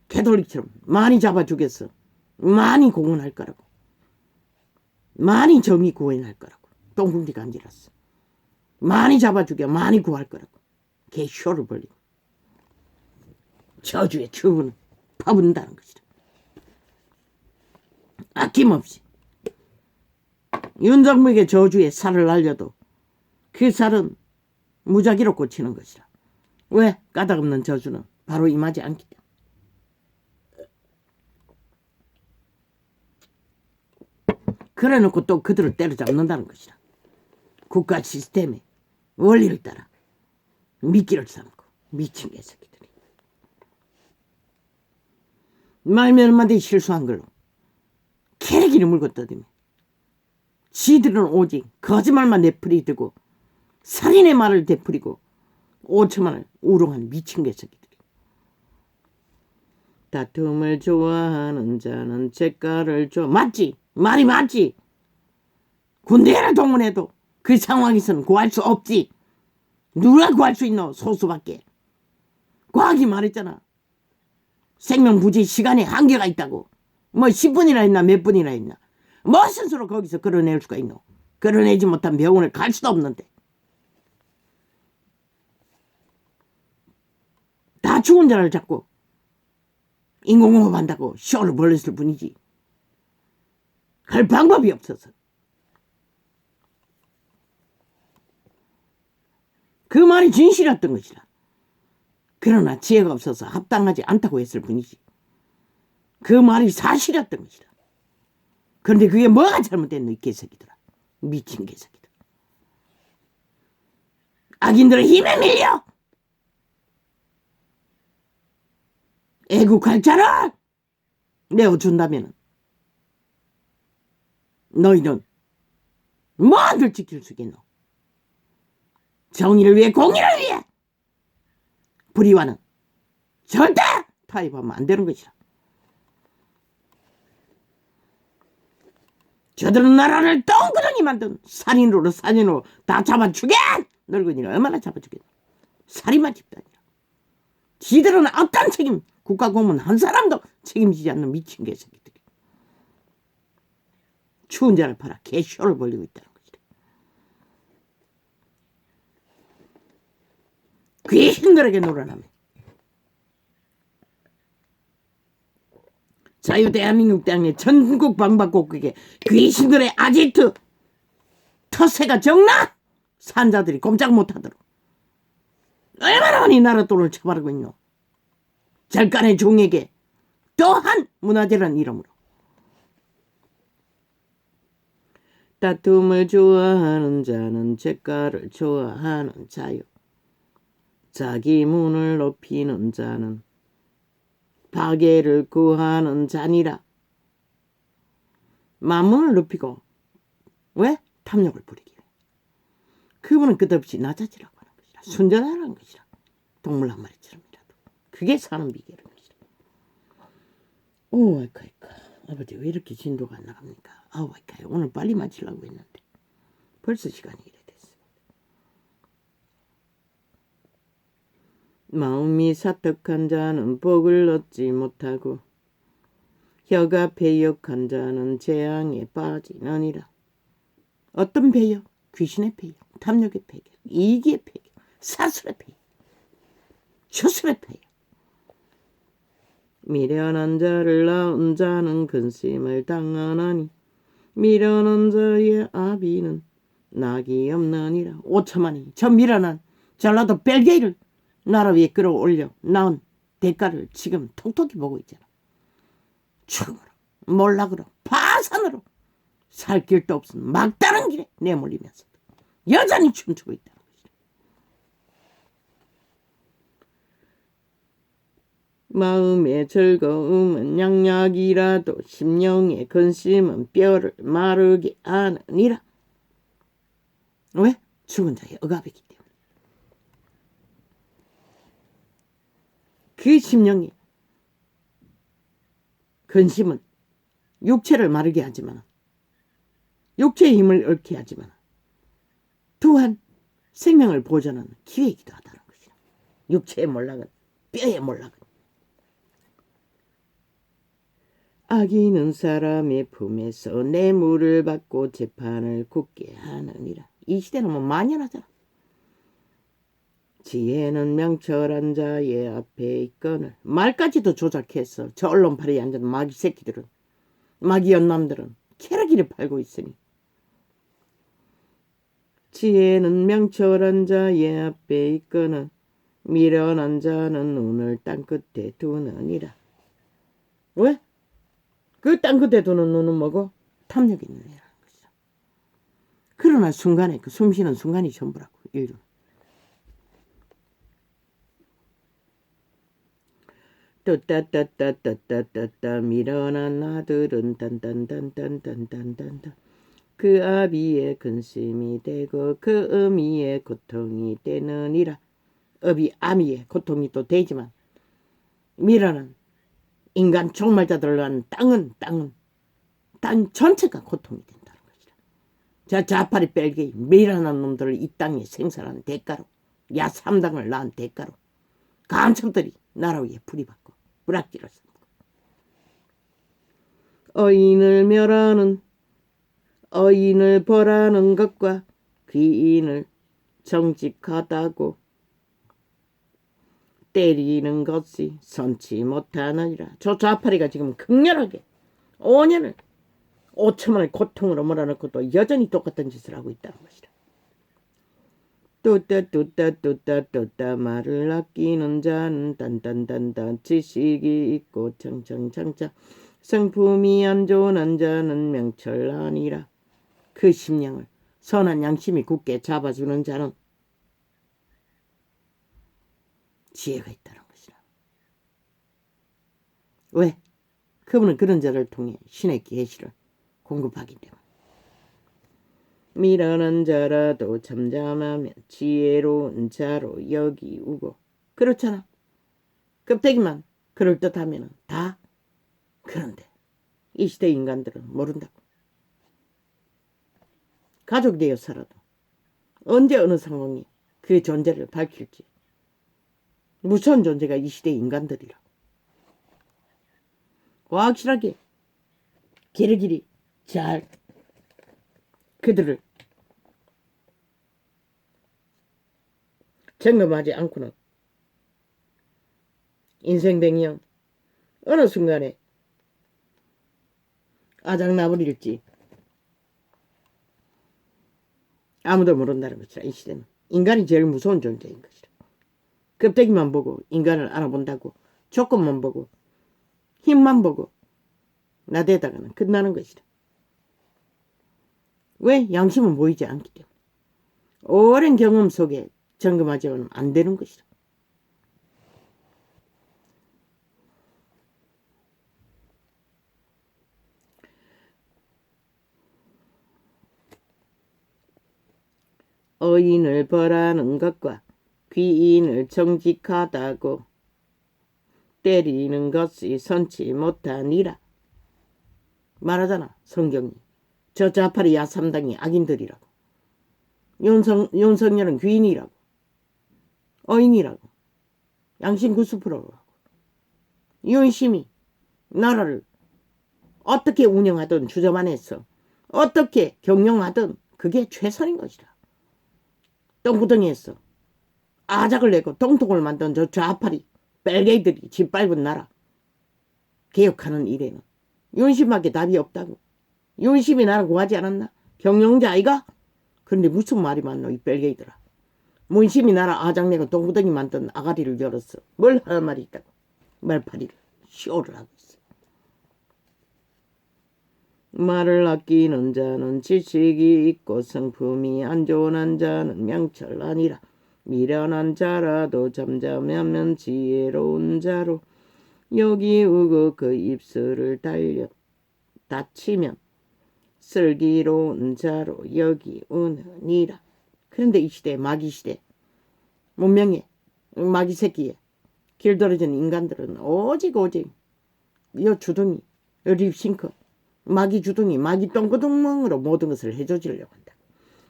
개돌리처럼 많이 잡아 죽였어. 많이 공헌할 거라고. 많이 정의 구원할 거라고. 똥궁디 간지랐어. 많이 잡아 죽여 많이 구할 거라고. 개쇼를 벌리고. 저주의 처분은 퍼붓는다는 것이다. 아낌없이. 윤정부에게 저주의 살을 날려도 그 살은 무작위로 꽂히는 것이라. 왜? 까닭없는 저주는 바로 임하지 않기 때문에. 그래놓고 또 그들을 때려잡는다는 것이라. 국가 시스템의 원리를 따라 미끼를 삼고 미친 개새끼들이. 말 몇 마디 실수한 걸로 캐레기를 물고 떠들며 지들은 오직 거짓말만 내풀이들고 살인의 말을 되풀이고 오천만을 우롱한 미친 개새끼들이. 다툼을 좋아하는 자는 죗가를 줘. 맞지? 말이 맞지? 군대를 동원해도 그 상황에서는 구할 수 없지. 누가 구할 수 있노? 소수밖에. 과학이 말했잖아. 생명부지 시간에 한계가 있다고. 뭐 10분이나 했나 몇 분이나 했나. 무슨 수로 거기서 끌어낼 수가 있노? 끌어내지 못한 병원을 갈 수도 없는데. 다 죽은 자를 잡고 인공호흡한다고 쇼를 벌렸을 뿐이지. 할 방법이 없어서. 그 말이 진실이었던 것이라. 그러나 지혜가 없어서 합당하지 않다고 했을 뿐이지. 그 말이 사실이었던 것이라. 그런데 그게 뭐가 잘못됐노? 이 개새끼들아. 미친 개새끼들. 악인들의 힘에 밀려 애국할 자를 내어준다면 너희는 뭐를 지킬 수 있겠노? 정의를 위해, 공의를 위해. 불의와는 절대 타협하면 안 되는 것이라. 저들은 나라를 똥구덩이 만든 살인으로 다 잡아 죽여! 늙은이를 얼마나 잡아 죽겠노? 살인마 집단이라. 지들은 어떤 책임, 국가공무원 한 사람도 책임지지 않는 미친 개새끼들이. 추운 자를 팔아 개쇼를 벌리고 있다는 것이다. 귀신들에게 놀아나며 자유 대한민국 땅에 전국 방방곡곡에 귀신들의 아지트 터세가 적나? 산자들이 꼼짝 못하도록 얼마나 많이 나라 돈을 처바르고 있노? 절간의 종에게 또한 문화재란 이름으로. 다툼을 좋아하는 자는 죗가를 좋아하는 자요. 자기 문을 높이는 자는 파괴를 구하는 자니라. 만문을 높이고 왜? 탐욕을 부리기. 그분은 끝없이 낮아지라고 하는 것이라. 순전하라는 것이라. 동물 한 마리처럼이라도. 그게 사는 비결인 것이라. 오, 아이카. 아버지 왜 이렇게 진도가 안 나갑니까? 아우, 아이카. 오늘 빨리 마치려고 했는데 벌써 시간이 이래 됐어. 마음이 사특한 자는 복을 얻지 못하고 혀가 배역한 자는 재앙에 빠지느니라. 어떤 배역? 귀신의 배역, 탐욕의 배역, 이기의 배역, 사술의 배역, 추술의 배역. 미련한 자를 낳은 자는 근심을 당하나니 밀어넣은 저의 아비는 낙이 없느니라. 오천만이 저 밀어난 전라도 벨게이를 나라 위에 끌어올려 낳은 대가를 지금 톡톡히 보고 있잖아. 죽음으로, 몰락으로, 파산으로 살 길도 없은 막다른 길에 내몰리면서 여전히 춤추고 있다는 것이다. 마음의 즐거움은 양약이라도 심령의 근심은 뼈를 마르게 하느니라. 왜? 죽은 자의 억압이기 때문에. 그 심령의 근심은 육체를 마르게 하지만, 육체의 힘을 잃게 하지만 또한 생명을 보존하는 기회이기도 하다는 것이다. 육체의 몰락은, 뼈의 몰락은. 악인은 사람의 품에서 뇌물을 받고 재판을 굳게 하느니라. 이 시대는 뭐 만연하잖아. 지혜는 명철한 자의 앞에 있거늘. 말까지도 조작해서 저 언론팔에 앉은 마귀 새끼들은, 마귀 연남들은 캐러기를 팔고 있으니, 지혜는 명철한 자의 앞에 있거늘 미련한 자는 눈을 땅끝에 두느니라. 왜? 그 땅끝에 두는 눈은 뭐고? 탐욕이 있는 애라는 것이죠. 그러나 순간에, 그 숨쉬는 순간이 전부라고. 인류는. 또따따따따따따따 미련한 아들은 딴딴딴딴딴딴딴딴 그 아비의 근심이 되고 그 어미의 고통이 되느니라. 어비 아미의 고통이 또 되지만 미련한 인간 종말자들을 땅은 땅 전체가 고통이 된다는 것이다. 저 자파리 뺄기 미련한 놈들을 이 땅에 생산한 대가로, 야 3당을 낳은 대가로 간첩들이 나라 위에 불이받고 불악기를 삼고, 어인을 벌하는 것과 귀인을 정직하다고 때리는 것이 선치 못하느니라. 저 좌파리가 지금 극렬하게 5년을 5천만을 고통으로 몰아넣고 또 여전히 똑같은 짓을 하고 있다는 것이다. 뚜따 말을 아끼는 자는 딴딴딴딴 지식이 있고 창창창창 성품이 안 좋은 자는 명철하니라. 그 심령을 선한 양심이 굳게 잡아주는 자는 지혜가 있다는 것이라. 왜? 그분은 그런 자를 통해 신의 계시를 공급하기 때문에. 미련한 자라도 잠잠하면 지혜로운 자로 여기우고. 그렇잖아. 껍데기만 그럴듯하면 다. 그런데 이 시대 인간들은 모른다고. 가족이 되어 살아도 언제 어느 상황이 그 존재를 밝힐지 무서운 존재가 이 시대 인간들이라. 확실하게 길이길이 잘 그들을 점검하지 않고는 인생뱅이형 어느 순간에 아작나버릴지 아무도 모른다는 것이라. 이 시대는 인간이 제일 무서운 존재인 것이라. 껍데기만 보고 인간을 알아본다고 조건만 보고 힘만 보고 나대다가는 끝나는 것이라. 왜? 양심은 보이지 않기 때문에. 오랜 경험 속에 점검하지 않으면 안 되는 것이라. 어인을 벌하는 것과 귀인을 정직하다고 때리는 것이 선치 못하니라. 말하잖아 성경이. 저 자파리 야삼당이 악인들이라고. 윤석열은 귀인이라고. 어인이라고. 양심 90%라고. 윤심이 나라를 어떻게 운영하든 주저만해서 어떻게 경영하든 그게 최선인 것이다. 똥구덩이에서 아작을 내고 똥통을 만든 저 좌파리 뺄개이들이 짓밟은 나라 개혁하는 일에는 윤심밖에 답이 없다고. 윤심이 나를 구하지 않았나? 경영자 아이가? 그런데 무슨 말이 많노 이 뺄개이더라. 문심이 나라 아장내가 동구덩이 만든 아가리를 열었어. 뭘 하는 말이 있다고. 말파리를 쇼를 하고 있어. 말을 아끼는 자는 지식이 있고 성품이 안 좋은 자는 명철 아니라 미련한 자라도 잠잠하면 지혜로운 자로 여기 우고 그 입술을 다치면 슬기로운 자로 여기 우느니라. 그런데 이 시대 마귀 시대 문명에 마귀 새끼에 길들어진 인간들은 오직 요 주둥이 요 립싱크 마귀 주둥이 마귀 똥구멍으로 모든 것을 해줘주려고 한다.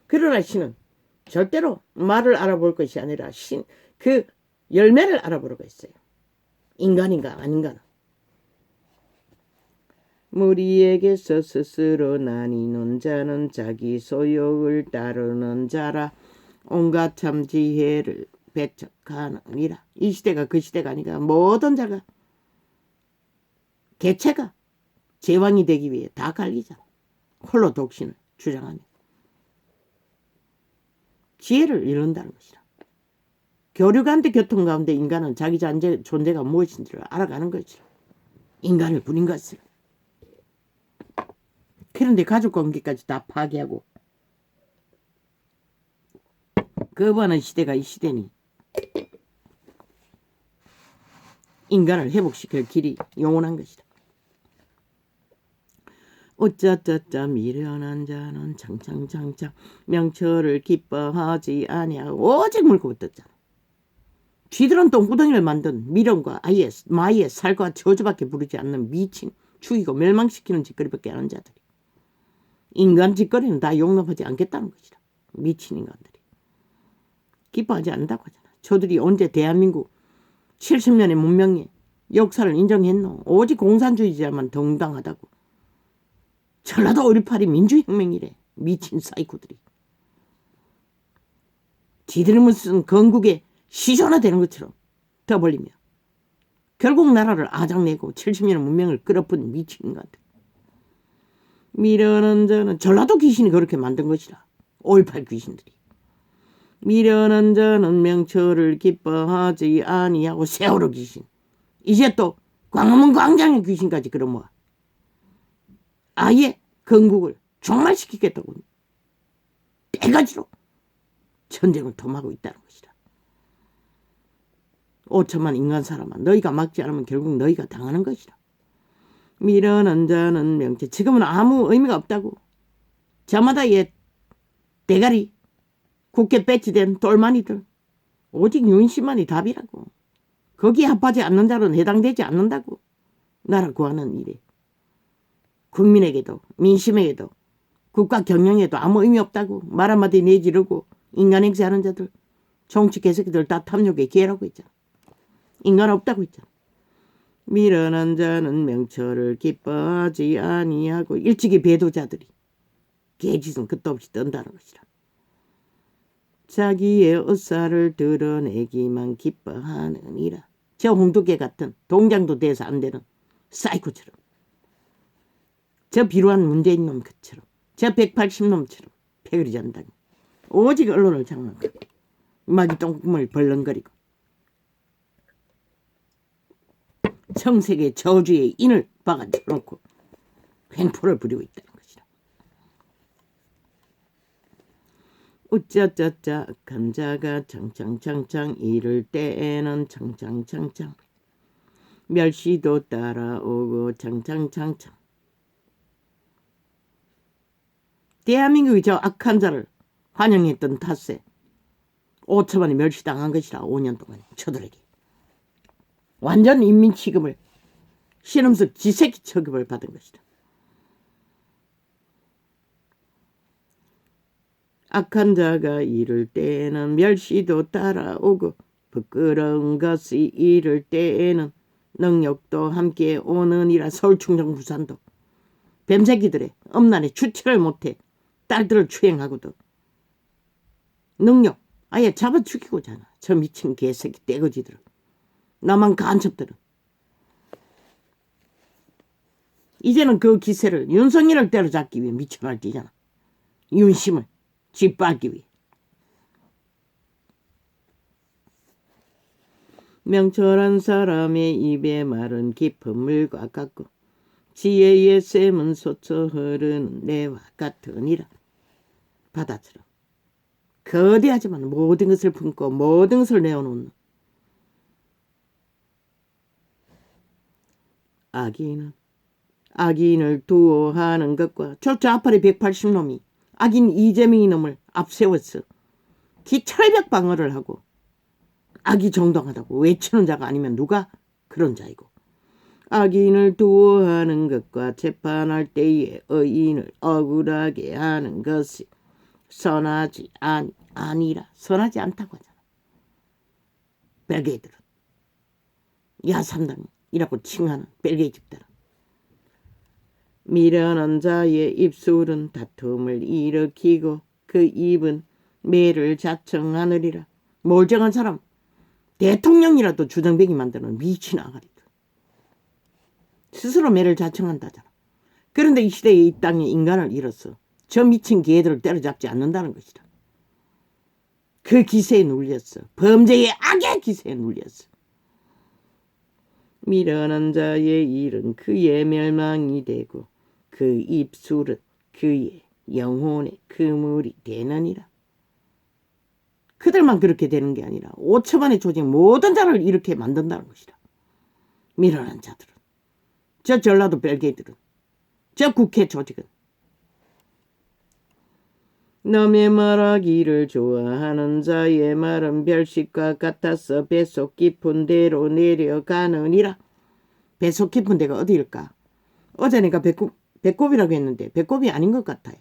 그러나 신은 절대로 말을 알아볼 것이 아니라 그 열매를 알아보려고 했어요. 인간인가 아닌가는. 무리에게서 스스로 나뉘는 자는 자기 소욕을 따르는 자라 온갖 참 지혜를 배척하느니라. 이 시대가 그 시대가 아니라 모든 자가 개체가 제왕이 되기 위해 다 갈리잖아. 홀로 독신을 주장하며 지혜를 잃는다는 것이라. 교류 교통 가운데 인간은 자기 존재가 무엇인지를 알아가는 것이라. 인간을 부린 것을. 그런데 가족관계까지 다 파괴하고 거부하는 시대가 이 시대니 인간을 회복시킬 길이 영원한 것이다. 어짜짜짜 미련한 자는 창창창창 명철을 기뻐하지 아니하고 오직 물고 떴잖아. 쥐들은 똥구덩이를 만든 미련과 마이의 살과 저주밖에 부르지 않는 미친 죽이고 멸망시키는 짓거리밖에 안 하는 자들이 인간 짓거리는 다 용납하지 않겠다는 것이다. 미친 인간들이 기뻐하지 않는다고 하잖아. 저들이 언제 대한민국 70년의 문명의 역사를 인정했노? 오직 공산주의자만 정당하다고. 전라도 5.18이 민주혁명이래. 미친 사이코들이. 지들이 무슨 건국의 시조나 되는 것처럼 떠벌리며 결국 나라를 아작내고 70년의 문명을 끌어뿐 미친 인간들. 미련한 자는 전라도 귀신이 그렇게 만든 것이라. 5.18 귀신들이. 미련한 자는 명철을 기뻐하지 아니하고 세월호 귀신. 이제 또 광화문 광장의 귀신까지 끌어모아. 아예 건국을 종말시키겠다고 떼가지로 전쟁을 도모하고 있다는 것이다. 5천만 인간 사람아, 너희가 막지 않으면 결국 너희가 당하는 것이다. 미련한 자는 명철. 지금은 아무 의미가 없다고. 저마다 대가리 굳게 배치된 똘마니들 오직 윤심만이 답이라고. 거기에 합하지 않는 자는 해당되지 않는다고. 나라 구하는 일에 국민에게도 민심에게도 국가 경영에도 아무 의미 없다고. 말 한마디 내지르고 인간 행세하는 자들 정치 개새끼들 다 탐욕에 기회라고 했잖아. 인간 없다고 했잖아. 미련한 자는 명철을 기뻐하지 아니하고 일찍이 배도자들이 개짓은 끝도 없이 떤다는 것이라. 자기의 의사를 드러내기만 기뻐하느니라. 저 홍두깨 같은 동장도 돼서 안 되는 사이코처럼, 저 비루한 문재인 놈 것처럼, 저 180놈처럼 패거리 잔다니 오직 언론을 장악하고 마귀 똥구멍을 벌렁거리고 청색의 저주의 인을 박아쳐놓고 횡포를 부리고 있다는 것이다. 우짜짜짜 감자가 창창창창 이를 때에는 창창창창 멸시도 따라오고 창창창창. 대한민국이 저 악한 자를 환영했던 탓에 5천만이 멸시당한 것이라. 5년 동안 저들에게 완전 인민 취급을, 신음석 지새끼 취급을 받은 것이다. 악한 자가 이를 때에는 멸시도 따라오고 부끄러운 것이 이를 때에는 능력도 함께 오느니라. 서울 충청 부산도 뱀새끼들의 엄난에 주체를 못해 딸들을 추행하고도 능력 아예 잡아 죽이고자 하나. 저 미친 개새끼 떼거지들은, 나만 간첩들은 이제는 그 기세를 윤석열을 때려잡기 위해 미쳐날 뛰잖아. 윤심을 짓밟기 위해. 명철한 사람의 입에 말은 깊은 물과 같고 지혜의 샘은 솟아 흐르는 내와 같으니라. 받아들여. 거대하지만 모든 것을 품고 모든 것을 내어놓는 악인을 두어하는 것과 저 좌파리 180놈이 악인 이재명이 놈을 앞세웠어. 기철벽 방어를 하고 악이 정당하다고 외치는 자가 아니면 누가 그런 자이고, 악인을 두어하는 것과 재판할 때에 의인을 억울하게 하는 것이 선하지 아니라. 선하지 않다고 하잖아. 벨게이들은 야삼당이라고 칭하는 벨게이 집단은 미련한 자의 입술은 다툼을 일으키고 그 입은 매를 자청하느리라. 멀쩡한 사람 대통령이라도 주정뱅이 만드는 미친 아가리들. 스스로 매를 자청한다잖아. 그런데 이 시대에 이 땅에 인간을 잃었어. 저 미친 개들을 때려잡지 않는다는 것이다. 그 기세에 눌렸어. 범죄의 악의 기세에 눌렸어. 미련한 자의 일은 그의 멸망이 되고 그 입술은 그의 영혼의 그물이 되느니라. 그들만 그렇게 되는 게 아니라 5천만의 조직 모든 자를 이렇게 만든다는 것이다. 미련한 자들은, 저 전라도 벨게이들은, 저 국회 조직은 남의 말하기를 좋아하는 자의 말은 별식과 같아서 배속 깊은 데로 내려가느니라. 배속 깊은 데가 어디일까? 어제 내가 배꼽이라고 했는데 배꼽이 아닌 것 같아요.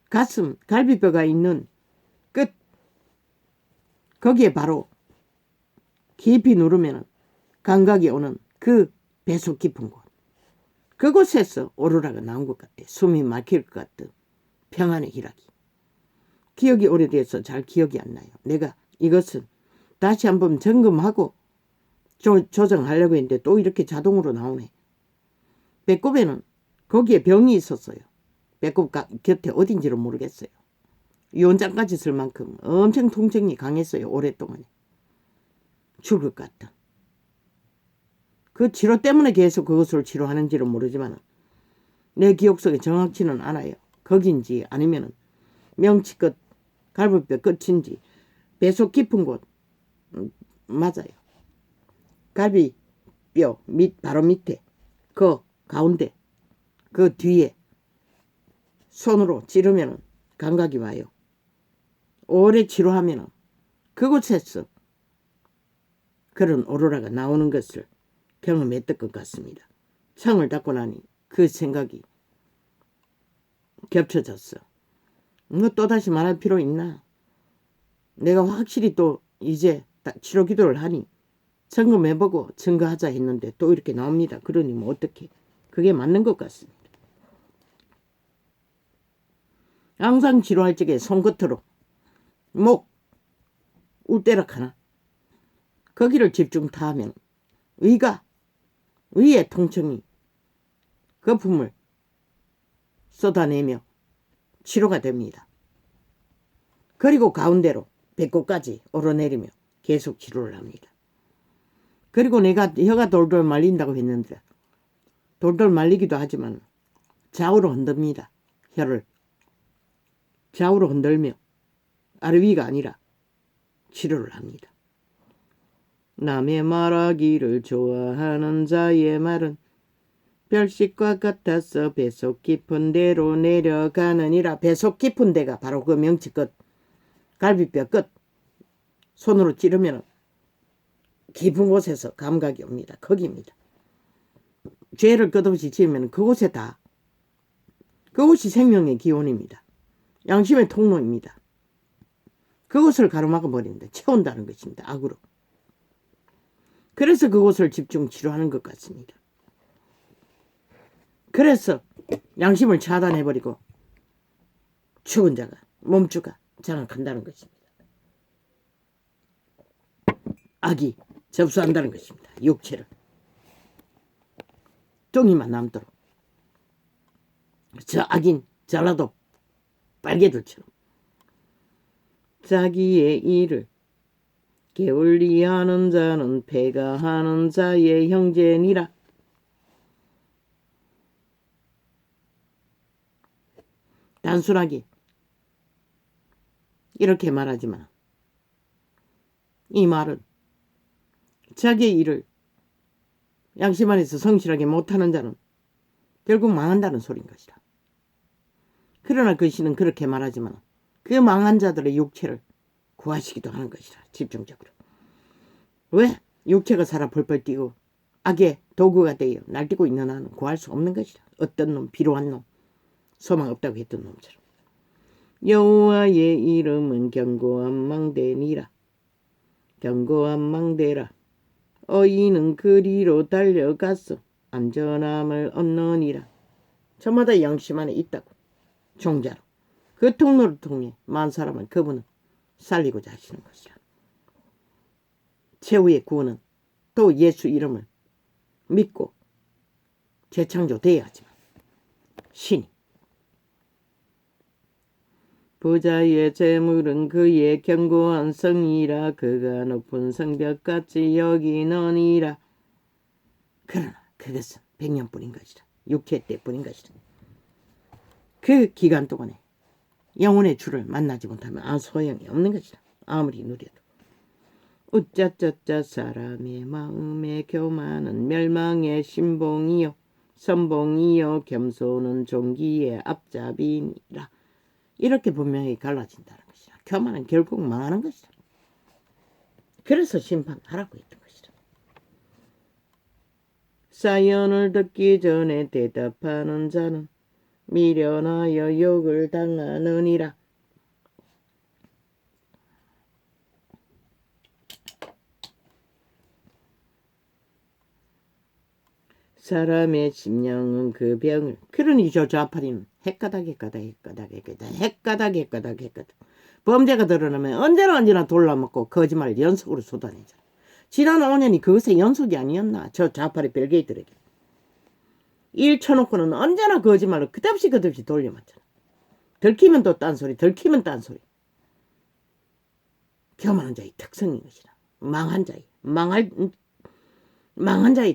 가슴, 갈비뼈가 있는 끝, 거기에 바로 깊이 누르면 감각이 오는 그 배속 깊은 곳, 그곳에서 오로라가 나온 것 같아. 숨이 막힐 것 같은 평안의 희락이. 기억이 오래돼서 잘 기억이 안 나요. 내가 이것은 다시 한번 점검하고 조정하려고 했는데 또 이렇게 자동으로 나오네. 배꼽에는 거기에 병이 있었어요. 배꼽 곁에 어딘지를 모르겠어요. 유언장까지 쓸 만큼 엄청 통증이 강했어요. 오랫동안. 죽을 것 같다. 그 치료 때문에 계속 그것을 치료하는지는 모르지만 내 기억 속에 정확치는 않아요. 거긴지 아니면 명치 끝, 갈비뼈 끝인지. 배속 깊은 곳 맞아요. 갈비뼈 바로 밑에, 그 가운데, 그 뒤에 손으로 찌르면 감각이 와요. 오래 치료하면 그곳에서 그런 오로라가 나오는 것을 경험했던 것 같습니다. 창을 닫고 나니 그 생각이 겹쳐졌어. 뭐 또다시 말할 필요 있나? 내가 확실히 또 이제 치료 기도를 하니 점검해보고 증거하자 했는데 또 이렇게 나옵니다. 그러니 뭐 어떻게, 그게 맞는 것 같습니다. 항상 치료할 적에 손끝으로 목 울대락 하나, 거기를 집중 타하면 위의 통증이 거품을 쏟아내며 치료가 됩니다. 그리고 가운데로 배꼽까지 오르내리며 계속 치료를 합니다. 그리고 내가 혀가 돌돌 말린다고 했는데 돌돌 말리기도 하지만 좌우로 흔듭니다. 혀를 좌우로 흔들며 아래 위가 아니라 치료를 합니다. 남의 말하기를 좋아하는 자의 말은 별식과 같아서 배속 깊은 데로 내려가느니라. 배속 깊은 데가 바로 그 명치 끝, 갈비뼈 끝. 손으로 찌르면 깊은 곳에서 감각이 옵니다. 거기입니다. 죄를 끝없이 지으면 그곳에 다, 그곳이 생명의 기원입니다. 양심의 통로입니다. 그곳을 가로막아 버린다. 채운다는 것입니다. 악으로. 그래서 그곳을 집중 치료하는 것 같습니다. 그래서 양심을 차단해버리고 죽은 자가, 몸주가 장악한다는 것입니다. 악이 접수한다는 것입니다. 육체를. 종이만 남도록 저 악인 전라도 빨개들처럼 자기의 일을 게을리하는 자는 패가하는 자의 형제니라. 단순하게 이렇게 말하지만 이 말은 자기의 일을 양심 안에서 성실하게 못하는 자는 결국 망한다는 소리인 것이다. 그러나 그 시는 그렇게 말하지만 그 망한 자들의 육체를 구하시기도 하는 것이다. 집중적으로. 왜? 육체가 살아 벌벌 뛰고 악의 도구가 되어 날뛰고 있는 한은 구할 수 없는 것이다. 어떤 놈, 비로한 놈, 소망 없다고 했던 놈처럼. 여호와의 이름은 견고한 망대니라. 견고한 망대라. 어이는 그리로 달려갔어. 안전함을 얻느니라. 저마다 양심 안에 있다고. 종자로. 그 통로를 통해 만 사람을 그분은 살리고자 하시는 것이라. 최후의 구원은 또 예수 이름을 믿고 재창조되어야 하지만 신이 부자의 재물은 그의 견고한 성이라. 그가 높은 성벽같이 여기느니라. 그러나 그것은 100년뿐인 것이라. 6회 때뿐인 것이라. 그 기간 동안에 영혼의 주를 만나지 못하면 아무 소용이 없는 것이라. 아무리 누려도. 우짜짜짜 사람의 마음에 교만은 멸망의 신봉이요 선봉이요 겸손은 종기의 앞잡이니라. 이렇게 분명히 갈라진다는 것이라. 교만은 결국 망하는 것이라. 그래서 심판하라고 했던 것이라. 사연을 듣기 전에 대답하는 자는 미련하여 욕을 당하느니라. 사람의 심령은 그 병을. 그러니 저 좌파리는 헷가닥 범죄가 드러나면 언제나 돌라먹고 거짓말을 연속으로 쏟아내잖아. 지난 5년이 그것의 연속이 아니었나. 저 좌파리 벨게이들에게. 일 쳐놓고는 언제나 거짓말을 끝없이 돌려맞잖아. 들키면 또 딴소리, 들키면 딴소리. 교만한 자의 특성인 것이라. 망한 자의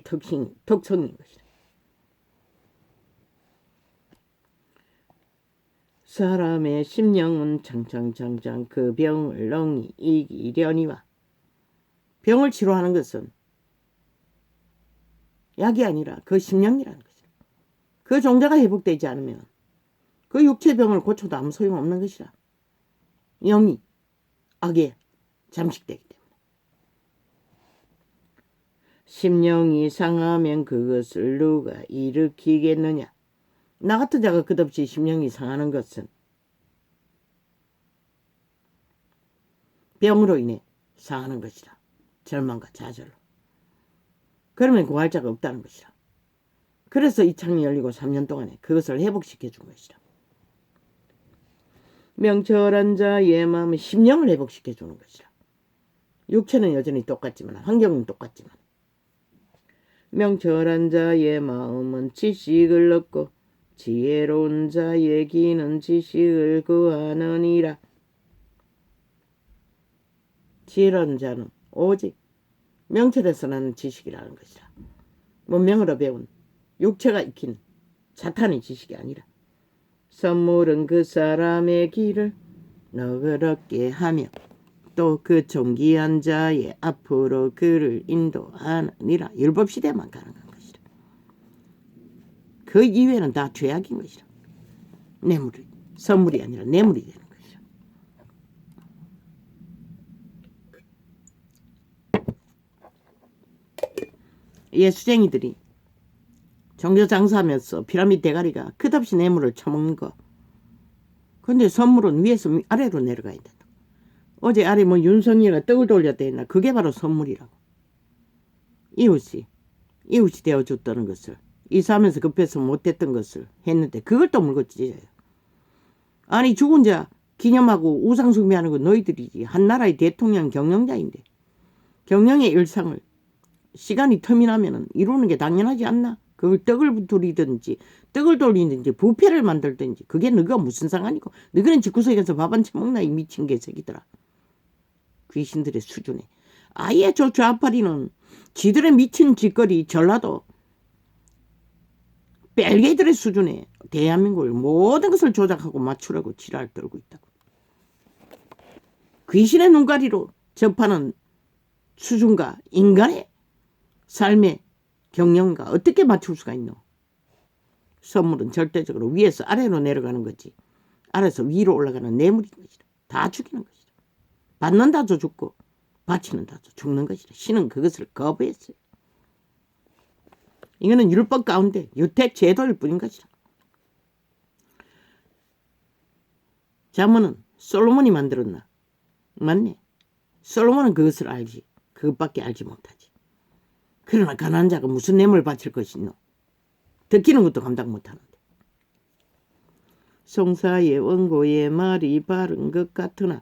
특성인 것이다. 사람의 심령은 창창 그 병을 능히 이기려니와. 병을 치료하는 것은 약이 아니라 그 심령이라는 것이다. 그 종자가 회복되지 않으면 그 육체병을 고쳐도 아무 소용없는 것이라. 영이 악에 잠식되기 때문에. 심령이 상하면 그것을 누가 일으키겠느냐. 나 같은 자가 끝없이 심령이 상하는 것은 병으로 인해 상하는 것이라. 절망과 좌절로. 그러면 구할 자가 없다는 것이라. 그래서 이 창이 열리고 3년 동안에 그것을 회복시켜 준 것이라. 명철한 자의 마음은 심령을 회복시켜 주는 것이라. 육체는 여전히 똑같지만 환경은 똑같지만 명철한 자의 마음은 지식을 얻고 지혜로운 자의 귀는 지식을 구하느니라. 지혜로운 자는 오직 명철에서 나는 지식이라는 것이라. 문명으로 배운 육체가 익힌 사탄의 지식이 아니라 선물은 그 사람의 길을 너그럽게 하며 또 그 존귀한 자의 앞으로 그를 인도하느니라. 율법시대만 가능한 것이라. 그 이외에는 다 죄악인 것이라. 뇌물이 선물이 아니라 뇌물이 되는 것이라. 예수쟁이들이 종교 장사하면서 피라미드 대가리가 끝없이 뇌물을 처먹는 거. 근데 선물은 위에서 아래로 내려가야 된다. 어제 아래 윤석열이가 떡을 돌렸다 했나. 그게 바로 선물이라고. 이웃이 되어줬다는 것을 이사하면서 급해서 못했던 것을 했는데 그걸 또 물고 찢어요. 아니 죽은 자 기념하고 우상 숭배하는 건 너희들이지. 한 나라의 대통령 경영자인데 경영의 일상을 시간이 텀이 나면 이루는 게 당연하지 않나. 그걸 떡을 두리든지 떡을 돌리든지 부패를 만들든지 그게 너가 무슨 상관이고 너희는 집구석에서 밥 한 채 먹나 이 미친 개새끼들아. 귀신들의 수준에. 아예 저 좌파리는 지들의 미친 짓거리 전라도 뺄개들의 수준에 대한민국을 모든 것을 조작하고 맞추라고 지랄 떨고 있다고. 귀신의 눈가리로 접하는 수준과 인간의 삶의 경영과 어떻게 맞출 수가 있노? 선물은 절대적으로 위에서 아래로 내려가는 거지. 아래서 위로 올라가는 뇌물인 것이다. 다 죽이는 것이다. 받는다도 죽고 바치는다도 죽는 것이다. 신은 그것을 거부했어요. 이거는 율법 가운데 유택제도일 뿐인 것이다. 잠언은 솔로몬이 만들었나? 맞네. 솔로몬은 그것을 알지. 그것밖에 알지 못하지. 그러나 가난한 자가 무슨 뇌물 바칠 것이노? 듣기는 것도 감당 못하는데. 송사의 원고의 말이 바른 것 같으나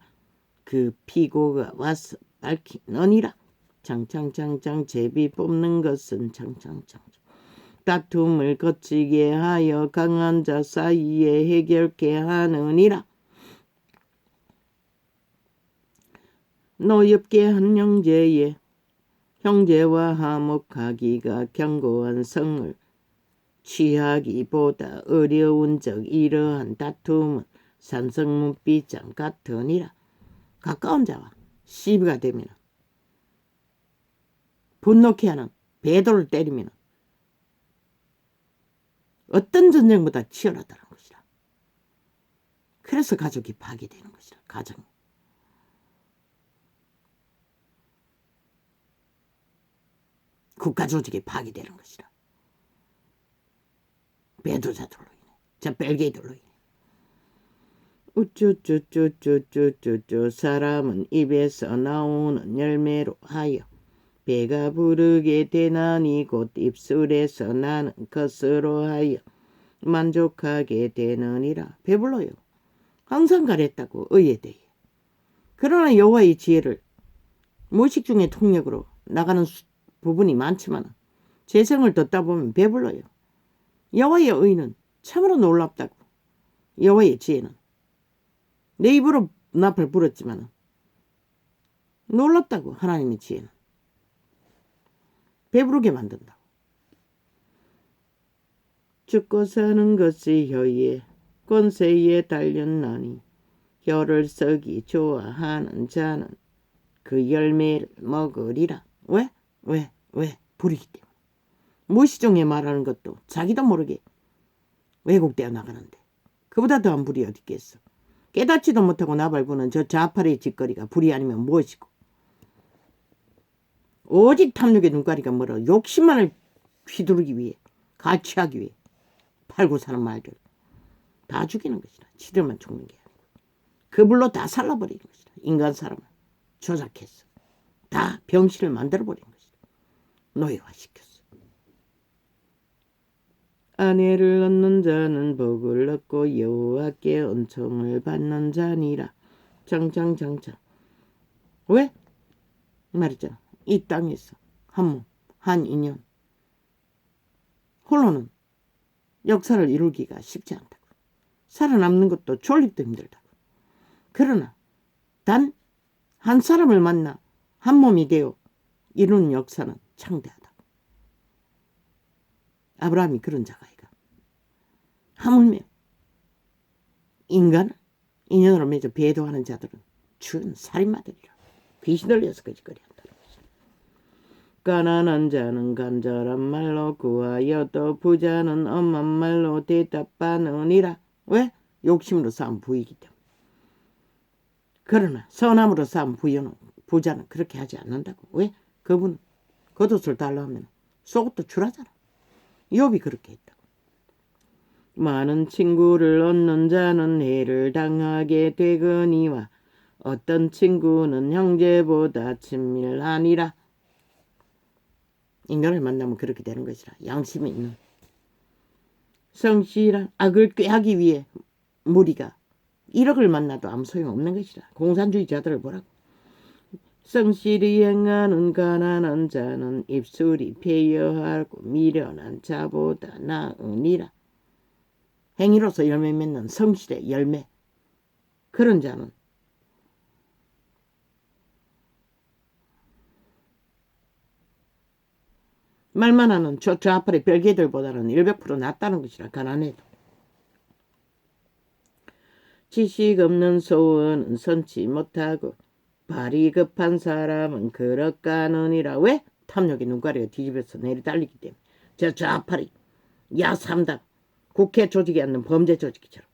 그 피고가 와서 밝히느니라. 창창창창 제비 뽑는 것은 창창창창 다툼을 거치게 하여 강한 자 사이에 해결케 하느니라. 노엽게 한 형제의 형제와 화목하기가 견고한 성을 취하기보다 어려운 적 이러한 다툼은 산성문비장 같으니라. 가까운 자와 시비가 되면 분노케 하는 배도를 때리면 어떤 전쟁보다 치열하다는 것이라. 그래서 가족이 파괴되는 것이라. 가정이. 국가 조직이 파괴되는 것이라. 배도자들로 인해. 저 벨게이들로 인해. 우쭈쭈쭈쭈쭈쭈쭈 사람은 입에서 나오는 열매로 하여 배가 부르게 되나니 곧 입술에서 나는 것으로 하여 만족하게 되느니라. 배불러요. 항상 가랬다고 의에 대해. 그러나 여호와의 지혜를 무의식 중에 통력으로 나가는 부분이 많지만 재성을 듣다 보면 배불러요. 여호와의 의는 참으로 놀랍다고. 여호와의 지혜는 내 입으로 납을 불었지만 놀랍다고. 하나님의 지혜는 배부르게 만든다고. 죽고 사는 것이 혀에 권세에 달렸나니 혀를 쓰기 좋아하는 자는 그 열매를 먹으리라. 왜? 불이기 때문에. 무시종에 말하는 것도 자기도 모르게 왜곡되어 나가는데 그보다 더한 불이 어디 있겠어. 깨닫지도 못하고 나발부는 저 좌파리의 짓거리가 불이 아니면 무엇이고. 오직 탐욕의 눈가리가 멀어 욕심만을 휘두르기 위해 가취하기 위해 팔고 사는 말들 다 죽이는 것이라. 지들만 죽는 게 아니고 그 불로 다 살라버리는 것이라. 인간 사람을 조작했어. 다 병신을 만들어버리는 것이라. 노예화시켰어. 아내를 얻는 자는 복을 얻고 여호와께 은총을 받는 자니라. 장장장장. 왜? 말했잖아. 이 땅에서 한 몸, 한 인연 홀로는 역사를 이루기가 쉽지 않다고. 살아남는 것도 졸립도 힘들다고. 그러나 단 한 사람을 만나 한 몸이 되어 이루는 역사는 창대하다고. 아브라함이 그런 자가 아이가. 하물며 인간을 인연으로 맺어 배도하는 자들은 준 살인마들이라. 귀신 들려서 거짓거리한다. 가난한 자는 간절한 말로 구하여도 부자는 엄한 말로 대답하느니라. 왜? 욕심으로 쌓은 부이기 때문에. 그러나 선함으로 쌓은 부자는 그렇게 하지 않는다고. 왜? 그분은 겉옷을 달라 하면 속옷도 줄하잖아. 욥이 그렇게 했다고. 많은 친구를 얻는 자는 해를 당하게 되거니와 어떤 친구는 형제보다 친밀하니라. 인간을 만나면 그렇게 되는 것이라. 양심이 있는 성실한 악을 꾀하기 위해 무리가 1억을 만나도 아무 소용없는 것이라. 공산주의자들을 보라고. 성실히 행하는 가난한 자는 입술이 패여하고 미련한 자보다 나으니라. 행위로서 열매 맺는 성실의 열매. 그런 자는 말만 하는 저 앞에 별개들보다는 100% 낫다는 것이라. 가난해도. 지식 없는 소원은 선치 못하고 발이 급한 사람은 그럭가느니라. 왜? 탐욕의 눈가리가 뒤집어서 내리달리기 때문에. 저 좌파리 야삼당 국회 조직에 앉는 범죄 조직처럼,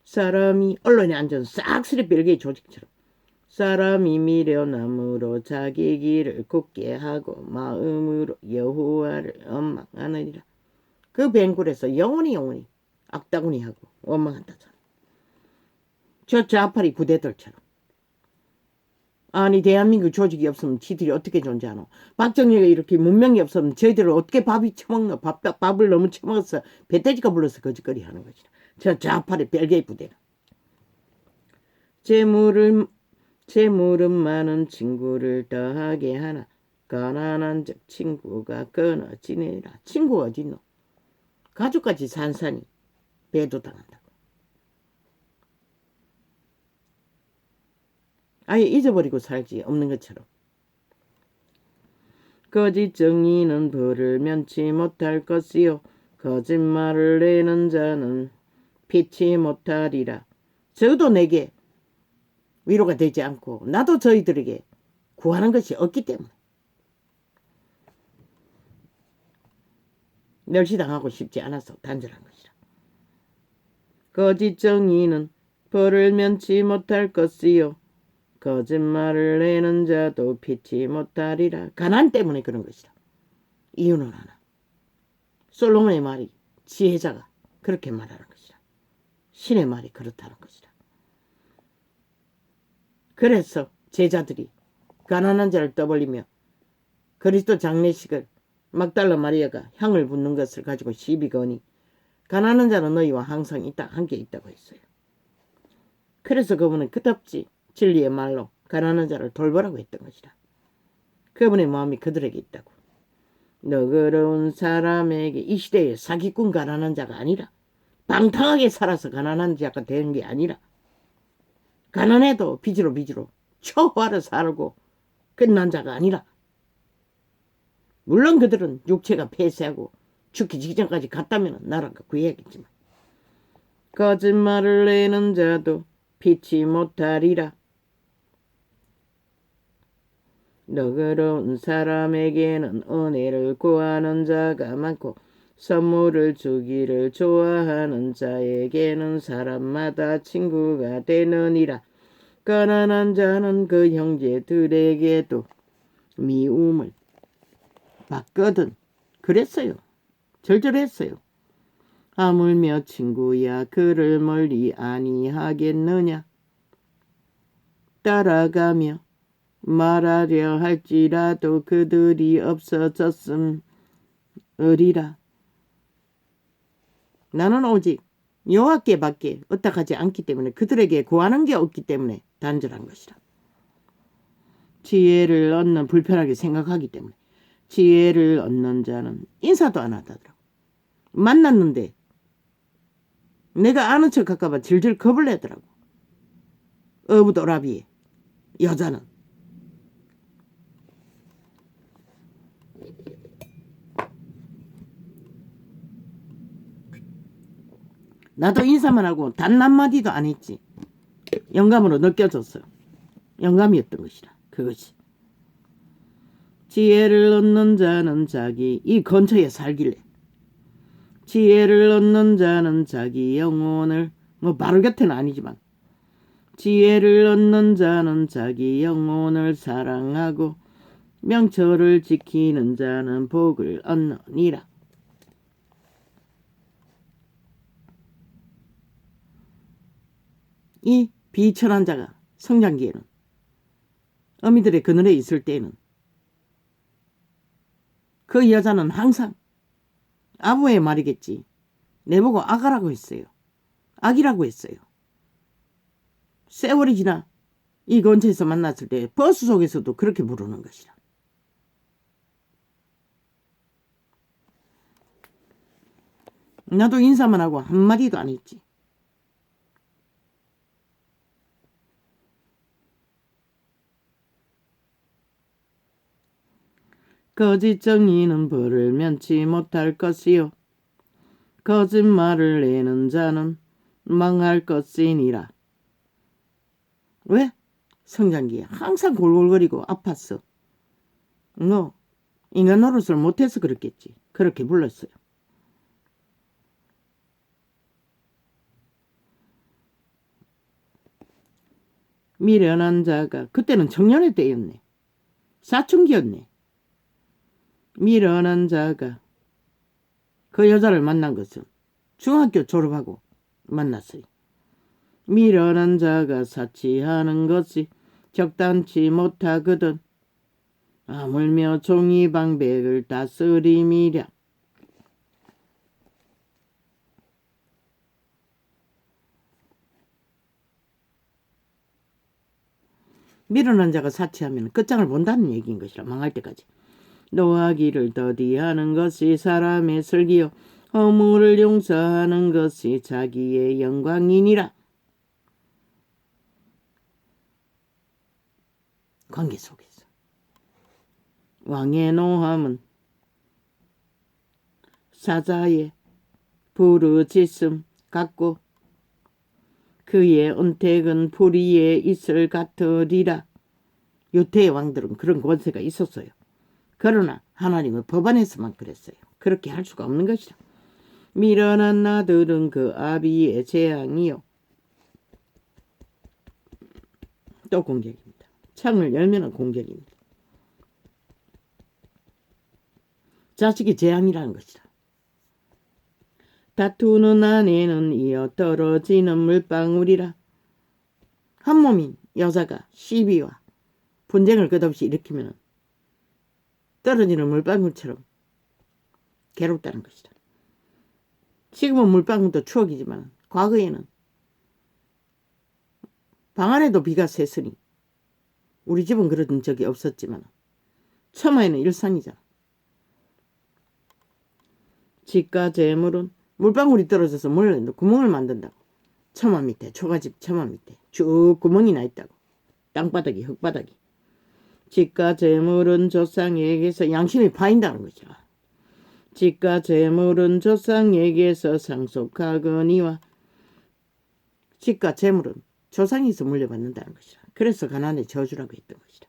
사람이 언론에 앉은 싹쓸이 별개의 조직처럼, 사람이 미련함으로 자기 길을 굳게 하고 마음으로 여호와를 원망하느니라. 그 뱅굴에서 영원히 악다구니 하고 원망한다잖아. 저 좌파리 부대들처럼. 아니 대한민국 조직이 없으면 지들이 어떻게 존재하노? 박정희가 이렇게 문명이 없으면 저희들을 어떻게 밥이 처먹노? 밥을 너무 처먹어서 배돼지가 불러서 거짓거리 하는 거지. 저 좌파리 별개의 부대는. 재물은 많은 친구를 더하게 하나 가난한 적 친구가 끊어지니라. 친구가 어딨노? 가족까지 산산이 배도당한다고. 아예 잊어버리고 살지 없는 것처럼. 거짓 정의는 벌을 면치 못할 것이요 거짓말을 내는 자는 피치 못하리라. 저도 내게 위로가 되지 않고 나도 저희들에게 구하는 것이 없기 때문에 멸시당하고 싶지 않아서 단절한 것이라. 거짓 정의는 벌을 면치 못할 것이요 거짓말을 내는 자도 피치 못하리라. 가난 때문에 그런 것이라. 이유는 하나. 솔로몬의 말이 지혜자가 그렇게 말하는 것이라. 신의 말이 그렇다는 것이라. 그래서 제자들이 가난한 자를 떠벌리며 그리스도 장례식을 막달라 마리아가 향을 붓는 것을 가지고 시비 거니 가난한 자는 너희와 항상 함께 있다고 했어요. 그래서 그분은 끝없이 진리의 말로 가난한 자를 돌보라고 했던 것이라. 그분의 마음이 그들에게 있다고. 너그러운 사람에게 이 시대에 사기꾼 가난한 자가 아니라 방탕하게 살아서 가난한 자가 되는 게 아니라 가난해도 빚으로 초호화를 살고 끝난 자가 아니라, 물론 그들은 육체가 폐쇄하고 죽기 직전까지 갔다면 나라가 구해야겠지만 거짓말을 내는 자도 피치 못하리라. 너그러운 사람에게는 은혜를 구하는 자가 많고 선물을 주기를 좋아하는 자에게는 사람마다 친구가 되느니라. 가난한 자는 그 형제들에게도 미움을 받거든. 그랬어요. 절절했어요. 하물며 친구야 그를 멀리 아니하겠느냐. 따라가며 말하려 할지라도 그들이 없어졌음으리라. 나는 오직 여호와께 밖에 의탁하지 않기 때문에, 그들에게 구하는 게 없기 때문에 단절한 것이라. 지혜를 얻는, 불편하게 생각하기 때문에 지혜를 얻는 자는 인사도 안 하더라고. 만났는데 내가 아는 척 할까봐 질질 겁을 내더라고. 어부도라비에 여자는. 나도 인사만 하고 단 한마디도 안 했지. 영감으로 느껴졌어요. 영감이었던 것이라. 그것이. 지혜를 얻는 자는 자기 이 근처에 살길래, 지혜를 얻는 자는 자기 영혼을, 바로 곁에는 아니지만 지혜를 얻는 자는 자기 영혼을 사랑하고 명철을 지키는 자는 복을 얻느니라. 이 비천한 자가 성장기에는, 어미들의 그늘에 있을 때에는 그 여자는 항상 아부의 말이겠지. 내보고 아가라고 했어요. 아기라고 했어요. 세월이 지나 이 근처에서 만났을 때 버스 속에서도 그렇게 부르는 것이라. 나도 인사만 하고 한마디도 안 했지. 거짓 정의는 벌을 면치 못할 것이요 거짓말을 내는 자는 망할 것이니라. 왜? 성장기에 항상 골골거리고 아팠어. 너 인간 노릇을 못해서 그렇겠지. 그렇게 불렀어요. 미련한 자가 그때는 청년의 때였네. 사춘기였네. 미련한 자가 그 여자를 만난 것은 중학교 졸업하고 만났어요. 미련한 자가 사치하는 것이 적당치 못하거든 아물며 종이방백을 다스림이랴. 미련한 자가 사치하면 끝장을 본다는 얘기인 것이라. 망할 때까지. 노하기를 더디하는 것이 사람의 슬기요 허물을 용서하는 것이 자기의 영광이니라. 관계 속에서 왕의 노함은 사자의 부르짖음 같고 그의 은택은 불의의 이슬 같으리라. 유태의 왕들은 그런 권세가 있었어요. 그러나 하나님은 법안에서만 그랬어요. 그렇게 할 수가 없는 것이라. 미련한 나들은 그 아비의 재앙이요. 또 공격입니다. 창을 열면 공격입니다. 자식이 재앙이라는 것이라. 다투는 아내는 이어 떨어지는 물방울이라. 한 몸인 여자가 시비와 분쟁을 끝없이 일으키면 떨어지는 물방울처럼 괴롭다는 것이다. 지금은 물방울도 추억이지만 과거에는 방 안에도 비가 샜으니 우리 집은 그런 적이 없었지만 처마에는 일상이잖아. 집과 재물은 물방울이 떨어져서 몰래 구멍을 만든다고. 처마 밑에, 초가집 처마 밑에 쭉 구멍이 나 있다고. 땅바닥이, 흙바닥이. 집과 재물은 조상에게서 양심이 파인다는 거죠. 집과 재물은 조상에게서 상속하거니와 집과 재물은 조상에서 물려받는다는 것이라. 그래서 가난의 저주라고 했던 것이라.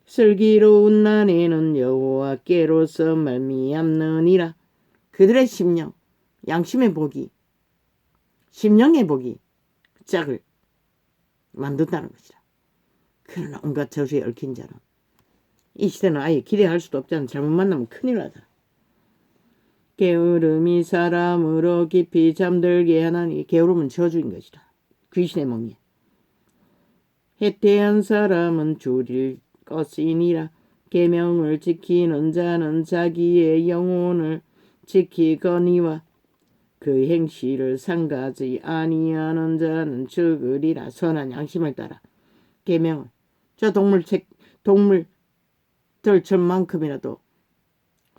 슬기로운 아내는 여호와께로서 말미암느니라. 그들의 심령, 양심의 복이, 심령의 복이 짝을 만든다는 것이라. 그러나 온갖 저주에 얽힌 자는 이 시대는 아예 기대할 수도 없잖아. 잘못 만나면 큰일 나다. 게으름이 사람으로 깊이 잠들게 하나니 게으름은 저주인 것이라. 귀신의 몽에. 해태한 사람은 줄일 것이니라. 계명을 지키는 자는 자기의 영혼을 지키거니와 그 행실을 상가지 아니하는 자는 죽으리라. 선한 양심을 따라 계명을 저 동물들처만큼이라도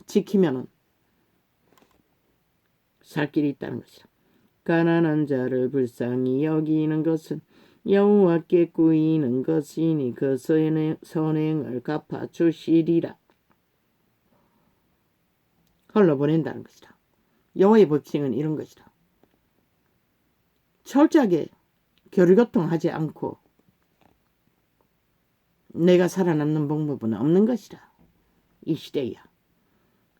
지키면은 살 길이 있다는 것이라. 가난한 자를 불쌍히 여기는 것은 여호와께 꾸이는 것이니 그 선행을 갚아 주시리라. 흘러보낸다는 것이라. 여호와의 법칙은 이런 것이라. 철저하게 교류교통하지 않고 내가 살아남는 방법은 없는 것이라. 이 시대야.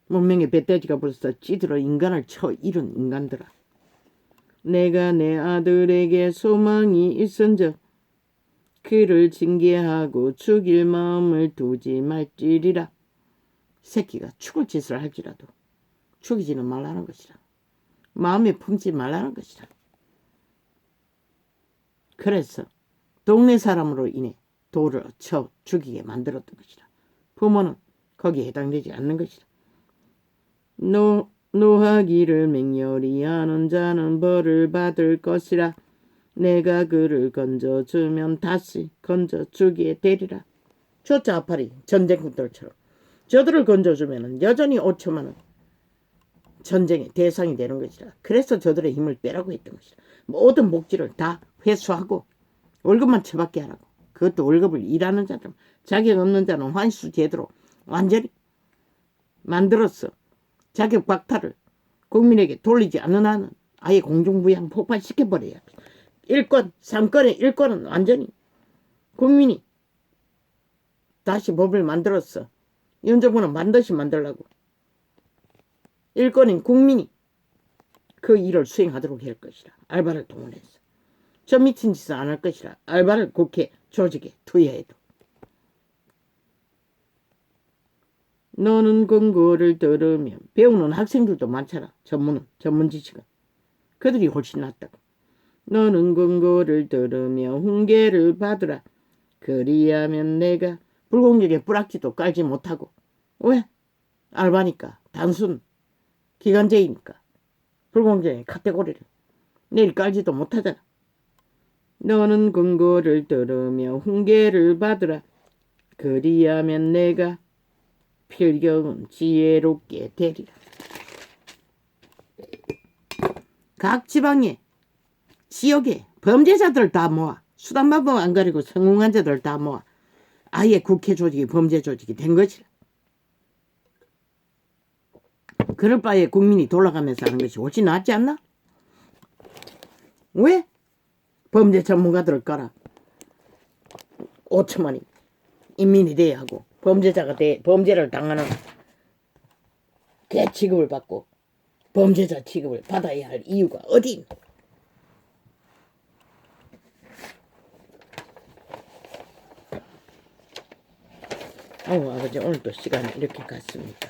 문명의 배돼지가 벌써 찌들어 인간을 쳐 이룬 인간들아. 내가 내 아들에게 소망이 있은즉 그를 징계하고 죽일 마음을 두지 말지리라. 새끼가 죽을 짓을 할지라도 죽이지는 말라는 것이라. 마음에 품지 말라는 것이라. 그래서 동네 사람으로 인해 돌을 쳐 죽이게 만들었던 것이라. 부모는 거기에 해당되지 않는 것이라. 노하기를 맹렬히 하는 자는 벌을 받을 것이라. 내가 그를 건져주면 다시 건져주게 되리라. 저 좌파리 전쟁꾼들처럼 저들을 건져주면 여전히 5천만 원 전쟁의 대상이 되는 것이라. 그래서 저들의 힘을 빼라고 했던 것이라. 모든 목지를 다 회수하고 월급만 처받게 하라고. 그것도 월급을 일하는 자들, 자격 없는 자는 환수 제도로 완전히 만들었어. 자격 박탈을 국민에게 돌리지 않는 한은 아예 공중부양 폭발시켜버려야. 1권, 3권의 1권은 완전히 국민이 다시 법을 만들었어. 윤 정부는 반드시 만들라고. 1권인 국민이 그 일을 수행하도록 할 것이라. 알바를 동원해서. 저 미친 짓은 안 할 것이라. 알바를 국회 조직에 투여해도. 너는 권고를 들으면 배우는 학생들도 많잖아. 전문 지식은. 그들이 훨씬 낫다고. 너는 권고를 들으며 훈계를 받으라. 그리하면 내가 불공정의 뿌락지도 깔지 못하고. 왜? 알바니까. 단순 기간제이니까. 불공정의 카테고리를 내일 깔지도 못하잖아. 너는 권고를 들으며 훈계를 받으라. 그리하면 내가 필경은 지혜롭게 되리라. 각 지방에 지역에 범죄자들 다 모아. 수단방법 안 가리고 성공한 자들 다 모아. 아예 국회 조직이 범죄 조직이 된 것이라. 그럴 바에 국민이 돌아가면서 하는 것이 훨씬 낫지 않나? 왜? 범죄 전문가들을 깔아. 5천만이 인민이 돼야 하고 범죄자가 범죄를 당하는 개 취급을 받고 범죄자 취급을 받아야 할 이유가 어디 있나? 아버지 오늘도 시간이 이렇게 갔습니다.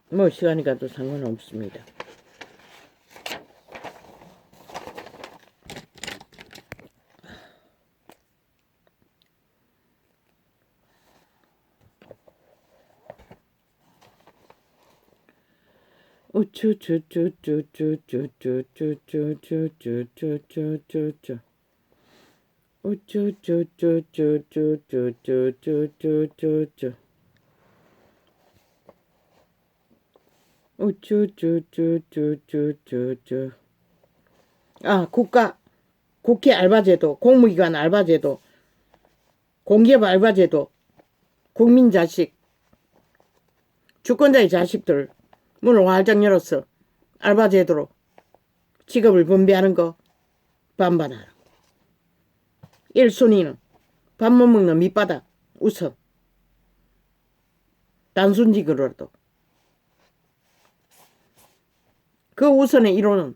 뭐 시간이 가도 상관없습니다. 국회 알바제도, 공무기관 알바제도, 공기업 알바제도, 국민 자식, 주권자의 자식들 문을 활짝 열어서 알바제도로 직업을 분배하는 거 반반하라. 1순위는 밥 못 먹는 밑바닥 우선 단순직으로라도 그 우선의 1호는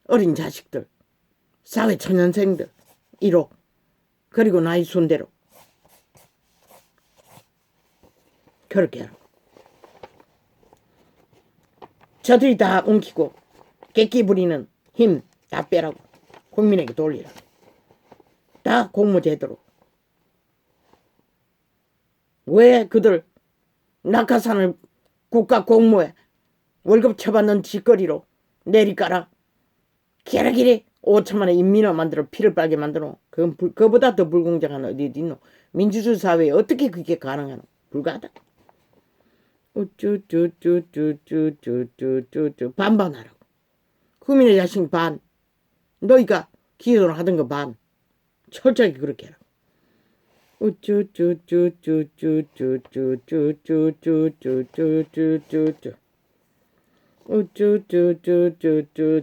어린 자식들, 사회초년생들 1호, 그리고 나이 순대로 그렇게 하라고. 저들이 다 엉키고 객기 부리는 힘 다 빼라고. 국민에게 돌리라. 다 공무제도로. 왜 그들 낙하산을 국가 공무에 월급 쳐받는 짓거리로 내리까라. 기라기리 5천만 원 인민화 만들어 피를 빨게 만들어. 그보다 더 불공정한 어디 있노? 민주주의 사회에 어떻게 그게 가능하노? 불가하다. 반반하라고. 국민의 자식 반, 너희가 기여를 하던 거 반. 철저하게 그렇게 해라.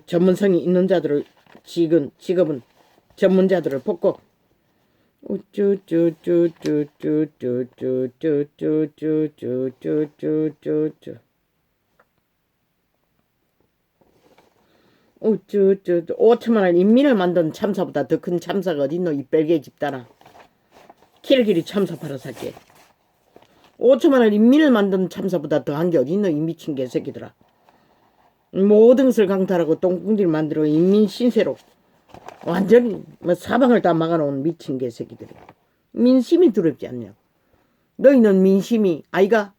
전문성이 있는 자들을 직업은 전문자들을 뽑고 우쭈쭈 5천만 원 인민을 만든 참사보다 더 큰 참사가 어딨노? 이 뺄개 집단아. 길길이 참사 팔아살게. 5천만 원 인민을 만든 참사보다 더 한 게 어딨노? 이 미친 개새끼들아. 모든 것을 강탈하고 똥궁디를 만들어 인민 신세로 완전히 사방을 다 막아놓은 미친 개새끼들이. 민심이 두렵지 않냐고. 너희는 민심이 아이가?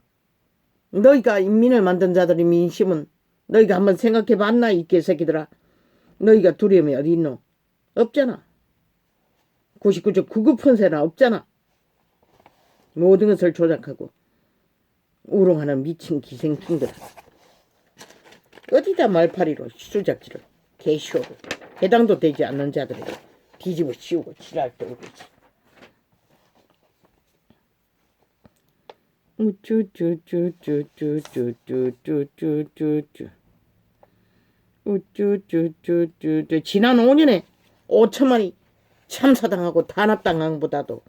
너희가 인민을 만든 자들의 민심은 너희가 한번 생각해 봤나 이 개새끼들아. 너희가 두려움이 어디 있노? 없잖아. 99.99%나 없잖아. 모든 것을 조작하고 우롱하는 미친 기생충들아. 어디다 말파리로 수작질을 개쇼로 해당도 되지 않는 자들에게 뒤집어 씌우고 지랄 떨고 있어. 우쭈쭈쭈쭈쭈쭈쭈쭈쭈쭈쭈쭈쭈쭈 지난 5년에 5천만이 참사당하고 탄압당한 것보다도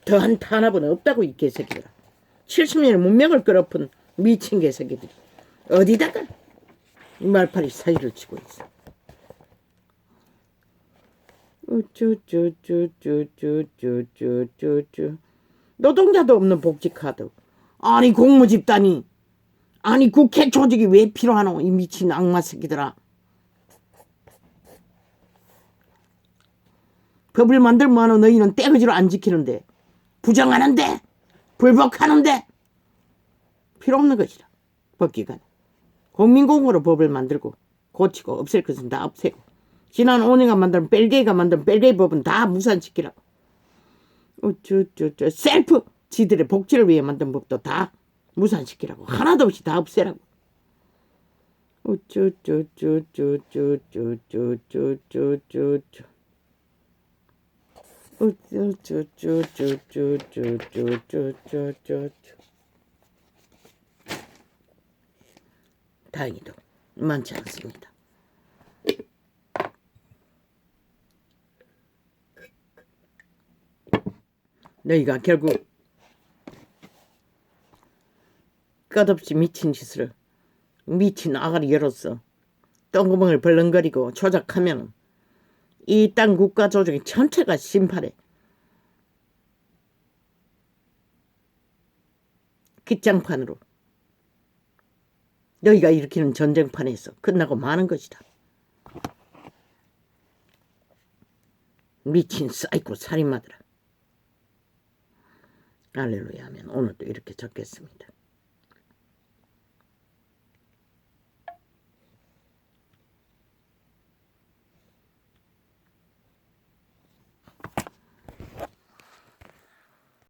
더한 탄압은 없다고 이 개새끼들아. 70년의 문명을 끌어엎은 미친 개새끼들이 어디다가 말파리 사기를 치고 있어. 우쭈쭈쭈쭈쭈쭈쭈쭈 노동자도 없는 복지카드. 아니 공무집단이 아니 국회 조직이 왜 필요하노 이 미친 악마 새끼들아. 법을 만들면 하는 너희는 떼거지로 안 지키는데 부정하는데 불복하는데 필요 없는 것이다. 법기관 국민공으로 법을 만들고 고치고 없앨 것은 다 없애고 지난 5년간 만든 벨게이가 만든 벨게이 법은 다 무산시키라고. 우쭈쭈쭈 셀프 지들의 복지를 위해 만든 법도 다 무산시키라고. 하나도 없이 다 없애라고. 우쭈쭈쭈쭈쭈쭈쭈쭈쭈쭈쭈 우쭈쭈쭈쭈쭈쭈쭈쭈쭈쭈 다행히도 많지 않습니다. 너희가 결국 끝없이 미친 짓을 미친 아가리 열었어. 똥구멍을 벌렁거리고 조작하면 이 땅 국가 조직의 전체가 심판해. 깃장판으로 너희가 일으키는 전쟁판에서 끝나고 마는 것이다. 미친 사이코 살인마들아. 할렐루야 하면 오늘도 이렇게 적겠습니다.